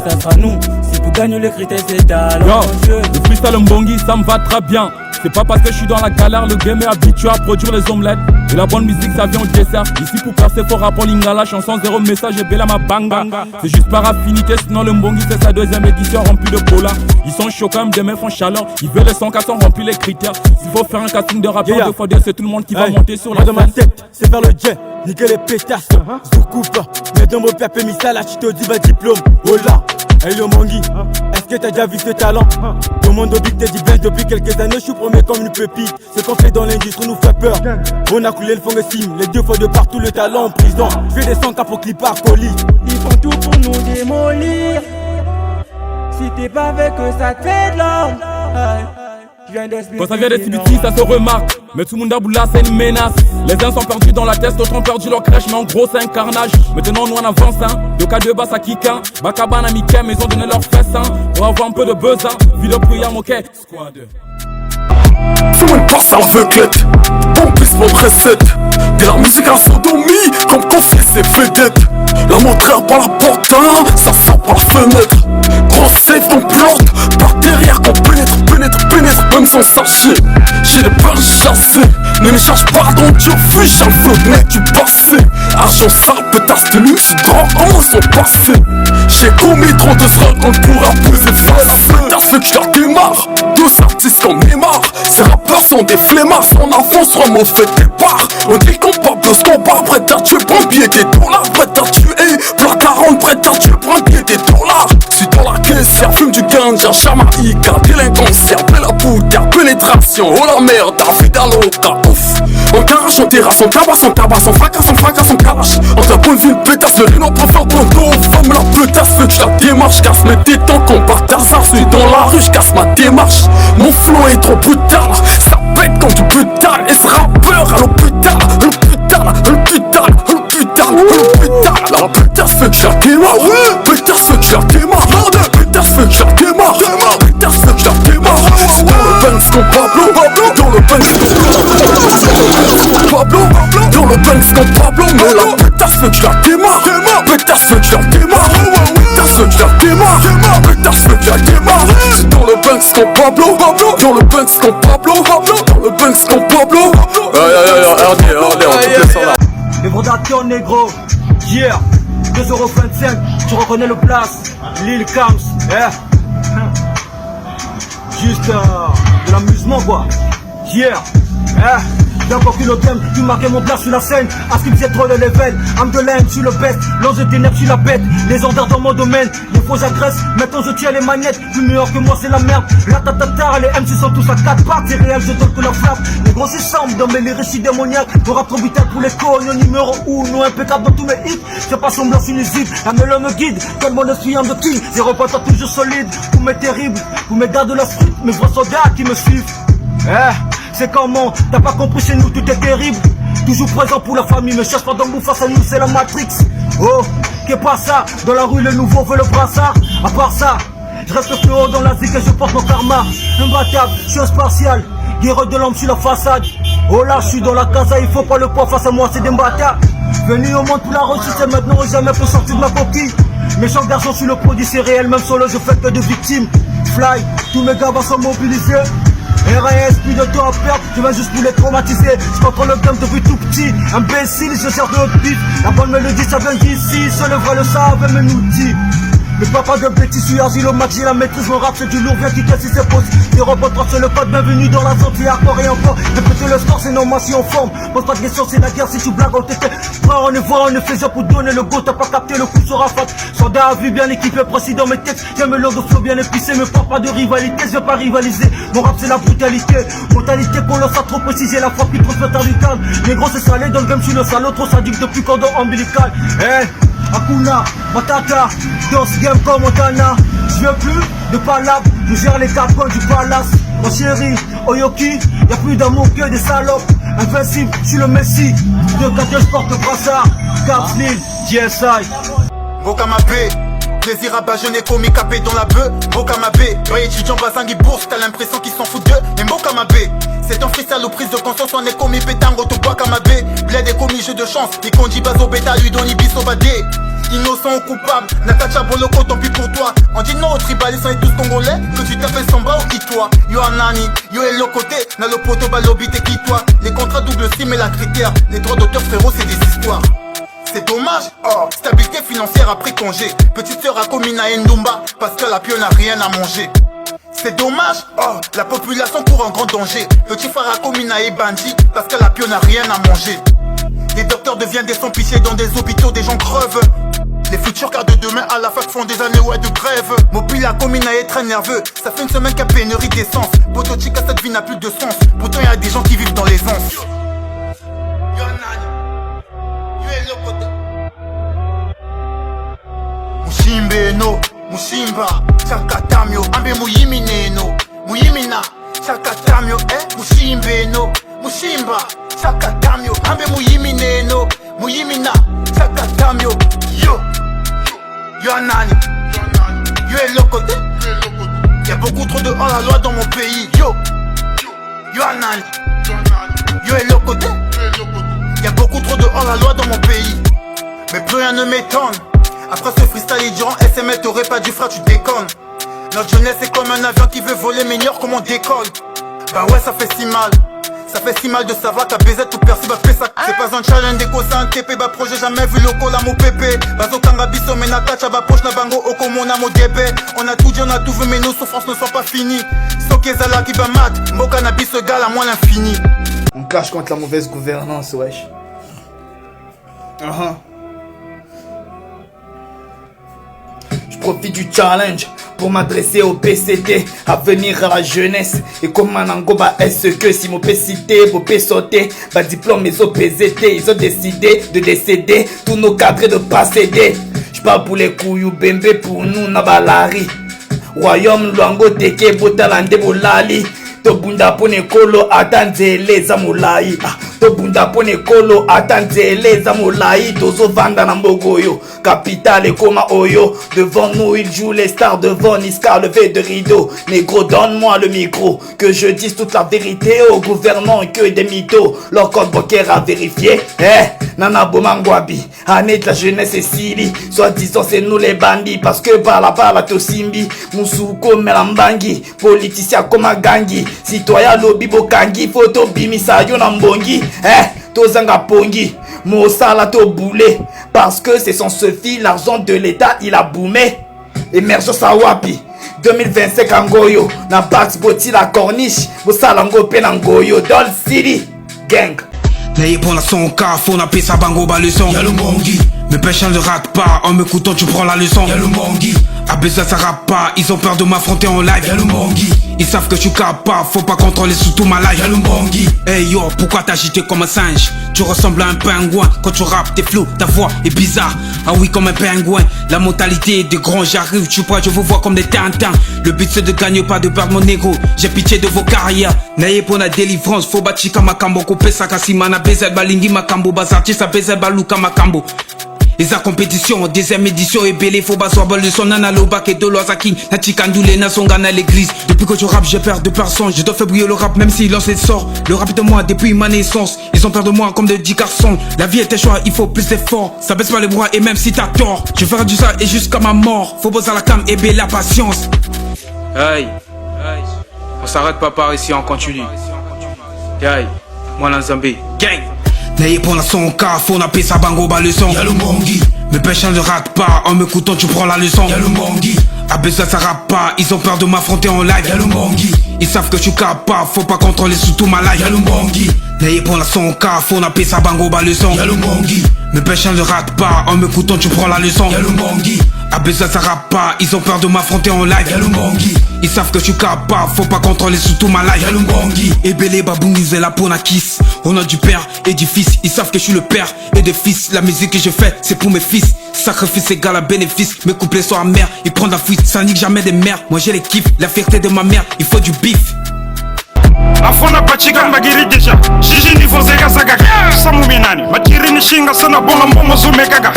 Ça sera nous, si pour gagner le critère c'est talent. Le freestyle Mbongi ça me va très bien. C'est pas parce que je suis dans la galère, le game est habitué à produire les omelettes. Et la bonne musique ça vient au dessert. Ici pour percer faut rapper lingala, chanson zéro message et bella ma banga. C'est juste par affinité, sinon le Mbongi c'est sa deuxième édition remplie de cola. Ils sont chauds comme des meufs en chaleur. Ils veulent les 100 remplis les critères. S'il faut faire un casting de rappeur, deux fois deux, c'est tout le monde qui va monter sur la de ma tête, c'est vers le jet, niquer les pétasses. Zoukoupa, mais dans mon père mis ça là, tu te dis bah diplôme. Oh là, hey le Mbongi, est-ce que t'as déjà vu ce talent? Tout le monde au big te dit bien depuis quelques années, je suis promis comme une pépite. Ce qu'on fait dans l'industrie nous fait peur. On a coulé le fond de sim, les deux fois de partout le talent en prison. Je fais des 100 pour clip par colis. Ils font tout pour nous démolir. Si t'es pas avec eux, ça te fait de l'homme. Quand ça vient des CBT, ça se remarque. Mais tout le monde à bout là, c'est une menace. Les uns sont perdus dans la tête, d'autres ont perdu leur crèche. Mais en gros, c'est un carnage. Maintenant, nous on avance, hein. De cas de bas, ça kick, hein. Bakabana, Mickey, mais ils ont donné leur fesses, hein. Pour avoir un peu de buzz, hein. Vidéo prière, ok. Squad. Fais-moi une passe à l'aveuglette, on puisse mon recette. De la musique à sodomie, comme confier ses vedettes. La montre par la porte, hein, ça sort par la fenêtre. Grosse safe qu'on plante, par derrière qu'on pénètre, même sans sachet. J'ai des peurs chassées, ne me cherche pas donc tu fuis, un flot mec du passé. Argent sale, pétasse de luxe, drogue en son passé. J'ai commis trop de sera qu'on pourra plus effacer. T'as ce que je leur démarre, deux artistes comme Neymar. Ces rappeurs sont des flemmards, son enfant sera mauvais départ. On dit qu'on parle de ce combat, prêt à tuer, prends pied des dollars. Prêt à tuer, plat 40, prêt à tuer, prends pied des dollars. Si dans la caissière, fume du ganja, Jamaïca, délinquance, belle la bouteille, pénétration, oh la merde, David Aloca, ouf. En garage, en terrasse, on tabasse, on fracasse, on calache. En ta bonne vie, une pétasse, le rhino préfère ton dos. Femme la pétasse, fais que je la démarche, casse mes tétons, combat Tarzan. Suis dans la rue, je casse ma démarche. Mon flow est trop brutal, ça pète comme du putain. Et ce rappeur à l'hôpital, la pétasse fait que je la démarre. Pétasse fait que je la démarre. Pétasse fait que je la démarre. Pétasse fait que je la démarre. C'est dans le Benz qu'on Pablo. Dans le Benz qu'on Pablo. Dans le Benz qu'on Pablo. Mais la pétasse fait que je la démarre. Pétasse fait que je la démarre. Pétasse fait que je la démarre. Pétasse fait que je la démarre. C'est dans le Benz qu'on Pablo. Dans le Benz qu'on Pablo. Dans le Benz qu'on Pablo. RD, on te ça là. Les brodations négro, yeah, 2,25€, tu reconnais le place, Lil Kams, juste de l'amusement quoi, yeah, Bien pour qu'une game, tu marquais mon place sur la scène. À ce qu'il faisait trop le level, âme de laine, je suis le best. Lance de ténèbres, je suis la bête. Les ordres dans mon domaine, les faux j'agresse. Maintenant je tiens les manettes, plus meilleur que moi c'est la merde. La tatata, les MC sont tous à 4 pattes. C'est réel, je donne que la flamme. Les gros s'échambrent dans mes récits démoniaques. Le rap trop vital pour les cognes, numéro 1, impeccable dans tous mes hits. C'est pas semblant sinusite, la mêle me guide. Comme mon esprit en de kill, zéro pointeur toujours solide. Pour mes terribles, pour mes gars de la street, mes vrais soldats qui me suivent. C'est comment, t'as pas compris, chez nous tout est terrible. Toujours présent pour la famille, me cherche pas dans le face à nous, c'est la Matrix. Oh, qu'est pas ça, dans la rue le nouveau veut le brassard. À part ça, je reste plus haut dans la zik et je porte mon karma. Imbattable, je suis un spatial, guerreux de l'homme sur la façade. Oh là, je suis dans la casa, il faut pas le poids face à moi, c'est des bâtards. Venu au monde pour la réussite et maintenant jamais peut sortir de ma coquille. Méchant garçon, je suis le produit, c'est réel, même solo je fais que de victimes. Fly, tous mes gars sont mobilisés. RAS, plus de temps à perdre, je viens juste pour les traumatiser. Je contrôle le game depuis tout petit. Imbécile, je sers de haute pif. La bonne mélodie, ça vient d'ici. Seul le vrai le savent et me nous dit. Mais papa de bêtises, je suis agile au max, j'ai la maîtrise, mon rap c'est du lourd, viens quitter si c'est possible. Les robots sur le code, bienvenue dans la zone, c'est hardcore et encore. Répéter le score, c'est normal si on forme. Pose pas de questions, c'est la guerre, si tu blagues, on t'était. Frère, on est voir, on est faisant pour donner le go, t'as pas capté le coup sur Rafat. Soldat à vue, bien équipé, précis dans mes textes. J'aime le de flow bien épicé, mais pas de rivalité, je veux pas rivaliser. Mon rap c'est la brutalité, brutalité qu'on lance à trop préciser, la frappe qui transmet du calme. Les gros c'est salé, dans le game, je suis le salaud, trop sadique depuis cordon ombilical. Akuna, Matata, dans ce game comme Montana. Je veux plus de palabres, je gère les 4 coins du palace. Mon chéri, Oyoki, y'a plus d'amour que des salopes. Invincible, je suis le Messi. De 4 je porte le brassard. Capsule, GSI. Bokamapé, plaisir à bas, je n'ai commis capé dans la bœuf. Bokamabé, ouais, étudiant Bazangi bourse, t'as l'impression qu'ils s'en foutent d'eux. Mais Bokamabé, c'est un freestyle aux prises de conscience, on est commis pétango, tout Bokamabé. Bled est commis jeu de chance, et qu'on dit bazo bêta, lui donne ibiso badé. Innocent ou coupable, Natacha Boloko, tant pis pour toi. On dit non aux tribalistes, on est tous congolais. Que tu t'appelles Samba ou qui toi? Yo Anani, yo est le côté, n'a le poteau balobi t'es qui toi? Les contrats double sim et la critère, les droits d'auteur frérot c'est des histoires. C'est dommage, oh, stabilité financière après congé. Petite sœur à Komina Ndumba, parce que la pio n'a rien à manger. C'est dommage, oh, la population court en grand danger. Petit frère à Komina et Bandit, parce que la pio n'a rien à manger. Les docteurs deviennent des sans-pitié dans des hôpitaux, des gens crevent. Les futurs quarts de demain à la fac font des années ouais de grève. Mobile à Komina est très nerveux. Ça fait une semaine qu'à pénurie d'essence. Poto chica cette vie n'a plus de sens. Pourtant y'a des gens qui vivent dans l'aisance. Mushimbeno, Mushimba, Chakatamyo, Ambe Muyimineno, Muyimina, Chakatamyo, Mushimbeno, Mushimba, Chakatamyo, Ambe Muyimineno, Muyimina, Chakatamyo, yo, yo Anani, yo est le côté, y'a beaucoup trop de hors-la-loi dans mon pays, yo, yo Anani, yo est le côté, y'a beaucoup trop de hors-la-loi dans mon pays, mais plus rien ne m'étonne. Après ce freestyle, ils diront SMS, t'aurais pas dû frère, tu déconnes. Notre jeunesse est comme un avion qui veut voler, mais ignore comment on décolle. Bah ouais, ça fait si mal. Ça fait si mal de savoir qu'à BZ tout perçu, bah fait ça. C'est pas un challenge d'éco, c'est un TP, bah projet jamais vu le col à mon pépé. Bazo Kangabiso, mais na kacha, bah poche na bango, oko mon amo débé. On a tout dit, on a tout vu, mais nos souffrances ne sont pas finies. Sokezala qui va mat, mo cannabis se gale à moins l'infini. On cache contre la mauvaise gouvernance, wesh. Je profite du challenge pour m'adresser au PCT, à venir à la jeunesse. Et comme Manango, bah est-ce que si mon PCT, mon sauter, bah diplôme, mes OPZT, ils ont décidé de décéder, tous nos cadres de pas céder. J'parle pour les couillou bembe, pour nous, Nabalari. Royaume, Luango, Teke, Botalande, Bolali. Tobunda pone kolo atanzele za mulai. Tobunda pone kolo atanzele za mulai. Tozo vanda na mbogoyo. Capitale koma oyo. Devant nous ils jouent les stars. Devant Niska levé de rideau. Négro donne-moi le micro. Que je dise toute la vérité aux gouvernants que des mythos. Leur code bancaire à vérifier. Nana Bomangwabi. Année de la jeunesse et Sili. Soit disant c'est nous les bandits. Parce que bala bala tosimbi. Musuko melambangi. Politicien comme gangi. Citoyen lobby bokangi. Photo bimisa yo na mbongi. Tozanga pongi. Mosala to boulé. Parce que c'est sans suffit. L'argent de l'État il a boomé. Émergence à Wapi 2025 Angoyo. Na Bax Boti la corniche. Bosalango penangoyo. Doll City Gang. N'ayez pour la son car faut napper sa bango bas le son. Y'a le mongi. Mes péchins ne ratent pas. En m'écoutant tu prends la leçon. Y'a le mongi. A besoin ça rappe pas. Ils ont peur de m'affronter en live. Y'a le mongi. Ils savent que je suis capable. Faut pas contrôler sous tout ma life. Y'a le mongi. Hey yo, pourquoi t'agiter comme un singe? Tu ressembles à un pingouin. Quand tu rappes t'es flou, ta voix est bizarre. Ah oui comme un pingouin. La mentalité des grands, j'arrive, tu vois, je vous vois comme des tintins. Le but c'est de gagner, pas de perdre mon ego. J'ai pitié de vos carrières. N'ayez pour la délivrance. Faut bâtir makambo. Couper sa kassimana. Bezet balingi makambo. Bazarti sa bezet baluka makambo. Et sa compétition, deuxième édition est belle, faut pas soir de son analoba et de l'oazakin, na chikandule na songa na l'église. Depuis que je rappe, j'ai peur de personne, je dois faire briller le rap même s'il lance les sorts. Le rap est de moi depuis ma naissance, ils ont peur de moi comme de 10 garçons. La vie est un choix, il faut plus d'efforts, ça baisse pas les bras et même si t'as tort, je ferai du ça et jusqu'à ma mort. Faut poser la cam et belle la patience. Hey, on s'arrête pas par ici, on continue. Hey, moi la Zambie, gang. N'ayez pour la son car faut napper sa bango bas le son. Y'a le mongi. Mes péchins ne ratent pas. En m'écoutant tu prends la leçon. Y'a le mongi. A besoin ça rappe pas. Ils ont peur de m'affronter en live. Y'a le mongi. Ils savent que je suis capable. Faut pas contrôler sous tout ma life. Y'a le mongi. N'ayez pour la son car faut napper sa bango bas le son. Y'a le mongi. Mes péchins ne ratent pas. En m'écoutant tu prends la leçon. Y'a le mongi. A besoin ça rappe pas. Ils ont peur de m'affronter en live. Y'a le mongi. Ils savent que je suis capable. Faut pas contrôler sous tout ma life. Y'a le mongi. Et belé babounise la peau na kiss. On a du père et du fils. Ils savent que je suis le père et des fils. La musique que je fais c'est pour mes fils. Sacrifice égale à bénéfice. Mes couplets sont amers. Ils prennent la fuite. Ça nique jamais des mères. Moi j'ai les kiffs. La fierté de ma mère. Il faut du bif. Afona pachika mbagiri deja Shiji ni fozega sagaga Samu minani Makiri ni shinga sana bonga mbongo zumekaga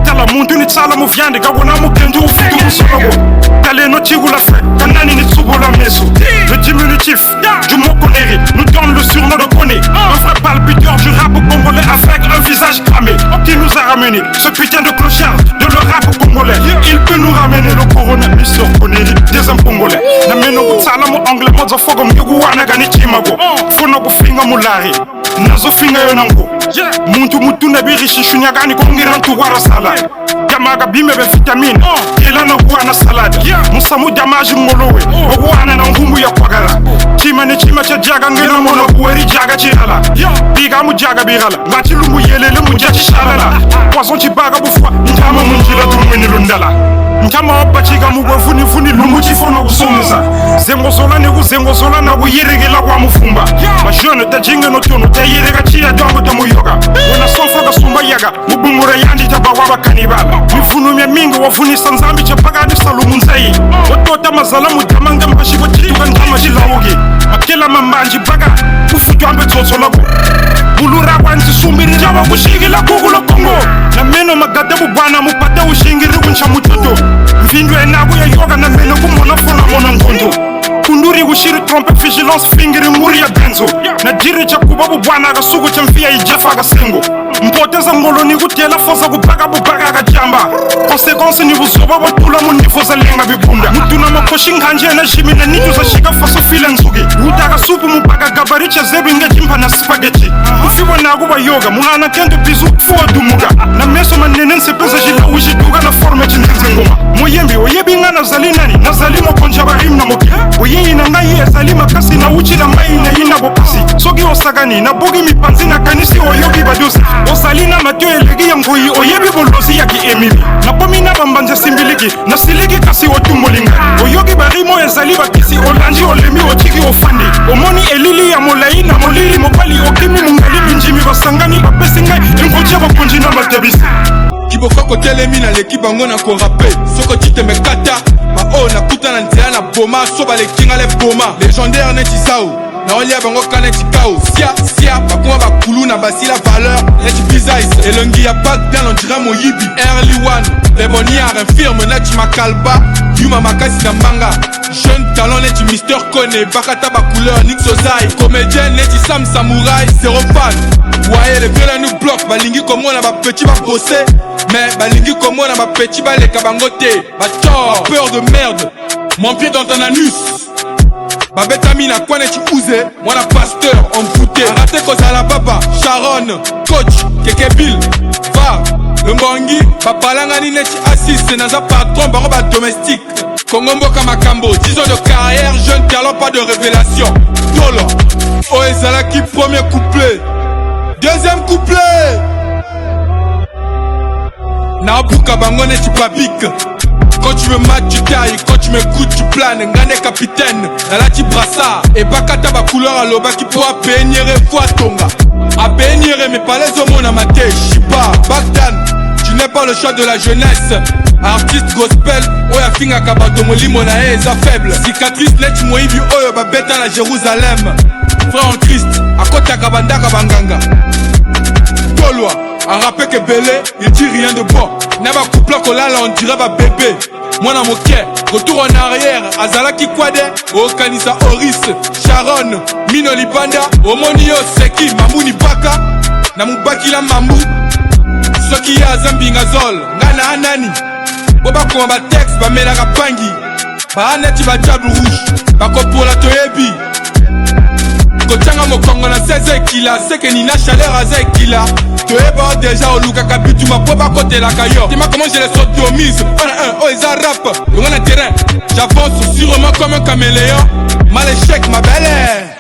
Tala muntu ni tsala mu vyande kabona mu kendu ufitu musolo Tale no tigula fe kanani ni tsubola meso Le diminutif du mot connerie nous donne le surnom de Koné Un vrai palpiteur du rap congolais avec un visage cramé Qui nous a ramené ce putain de clochard de le rap congolais Il peut nous ramener le corona Mister Connery des hommes congolais Na meno kutsala mu anglais moza fogo mjugu wana gani chimago Fono kufinga mulari Nazo finga yonango Muntu mutu na birishi shunyagani kongirantu wara sala Yamaga bime be vitamine Kela na guana salade Musamu jamaji ngolowe Oguana na ngumbu ya kwagala Chima ni chima cha jaga ngena mono kuweri jaga chirala Biga mu jaga birala Ngati lumbu yelele mu jachi shalala Poison chibaga bufwa Njama munjila tumweni lundala Njama obachiga mugwavuni vuni lumbu chifono kusomesa Zengo zola negu zengo zola na kuyiregela kwa mufumba Majone tajinga no tono Tayirega chia dongo tamu yoga Wena sonfoga sumba yaga Mubumura yandi tabawa kanibala Mifunu mya mingi wafuni sanzambi chapaga ni salumu nzai Watota mazala mudamanga mbashi wachituka njama jilaugi Akela mambanji baga Ufutu ambe toto lagu Bulura wanzi sumiri jawa kushigila kugulo Kongo Na meno magada bubana mupata ushingiri kuncha mutoto Mvindu enagu ya yoga na meno kumona fona mona nkondo Kunduri ushiri trompe vigilance fingiri muri ya benzo Na jiri cha kubabu bwana agasugu chamfia ijefa agasengo Mpoteza ngolo ni gutela fosa kubaga bubaga agajamba Konsekonsi ni buzoba watula munifu za lenga bibunda Mutuna makoshi nganje na jimi na nitu za shiga faso file nzugi Utaga supu mubaga gabaricha zebu inge jimpa na spaghetti Ufiwa na guba yoga muhana kendo bizu fuwa dumuga Na meso manene nsepeza jila ujiduga na forme chintenze ngoma Moyembi oyebi nga nazali nani Nazali mokonja barim na moki Oyeyi na nga ye ezali makasi na uchi na mai na ina bopasi Soki osagani na bogi mipanzi na kanisi oyobi badosi Osali na matyo elegi ya ngoi oyebi bolosi ya ki emili Na pomi na bambanje simbiliki na siliki kasi otumbolinga Oyogi barimo ezali bakisi olanji olemi ochiki ofandi Omoni elili ya molai na molili mopali okimi mungali minjimi basangani bapesi ngai Engotia bakonji na matebisi Kibokoko telemi na leki bango na korape Soko tite mekata Mao na kuta na nzela na boma Soba lekinga le boma Légendaire neti sao Na olia bango kaneti kao Sia bakuma bakulu na basi la valeur Neti bizais Elongi ya Bagdan on dira moyibi Early one Leboniar infirme neti makalba Yuma makasi na manga Jeune talent neti Mister Kone Bakata ba couleur Nix Ozai Comédien neti Sam Samouraï Zero fan Voyez les vieux nous bloquent Balingi comme on a ba petit ba bossé Mais balingi comme on a ba petit ba les kabangote Ba tort peur de merde Mon pied dans ton anus Babetami na kwa neti ouze Mwana pasteur en bouté Arate kozala papa Sharon Coach Keke Bill Va Le mbongi Papalangani neti assiste Naza patron baro ba domestique Kongo mboka makambo 10 ans de carrière Jeune talent pas de révélation Tolo Oezala qui premier couplet Deuxième couplet Nabuka bango neti papik Quand tu me mates, tu tailles, quand tu m'écoutes, tu planes. Ngane capitaine, nalati brassard. Et bakata ba couleur à l'oba qui pourra peigner fois tonga. A peigner mais pas les hommes à maté. Shiba, Bagdan, tu n'es pas le choix de la jeunesse. Artiste gospel, oya finga kabadomo limona eza faible. Cicatrice net moibi oyo ba beta na Jérusalem. Frère en Christ, à côté kabanda kabanganga. Tolwa. A rappel que Belé, il dit rien de bon. Naba couple kolala, on dirait ba bébé. Moi na moke, retour en arrière. Azalaki Kwade, Okanisa Oris, Sharon, Mino Libanda, Omonio Seki, Mamouni Baka, Namubaki la Mamou. Soki ya Zambi Ngazol, Ngana Anani. Boba kwa ba texte, ba mela kapangi. Ba aneti ba diable rouge, ba kopola toyebi. Kochanga mokongo na 16 kila, seke ni na chaleur à 16 kila. Tu es pas déjà au Luka Kabitu, ma poba côté la caillou. Dis-moi comment je les sodomise. Oh, ils rap, on a terrain. J'avance sûrement comme un caméléon. Mal échec, ma belle.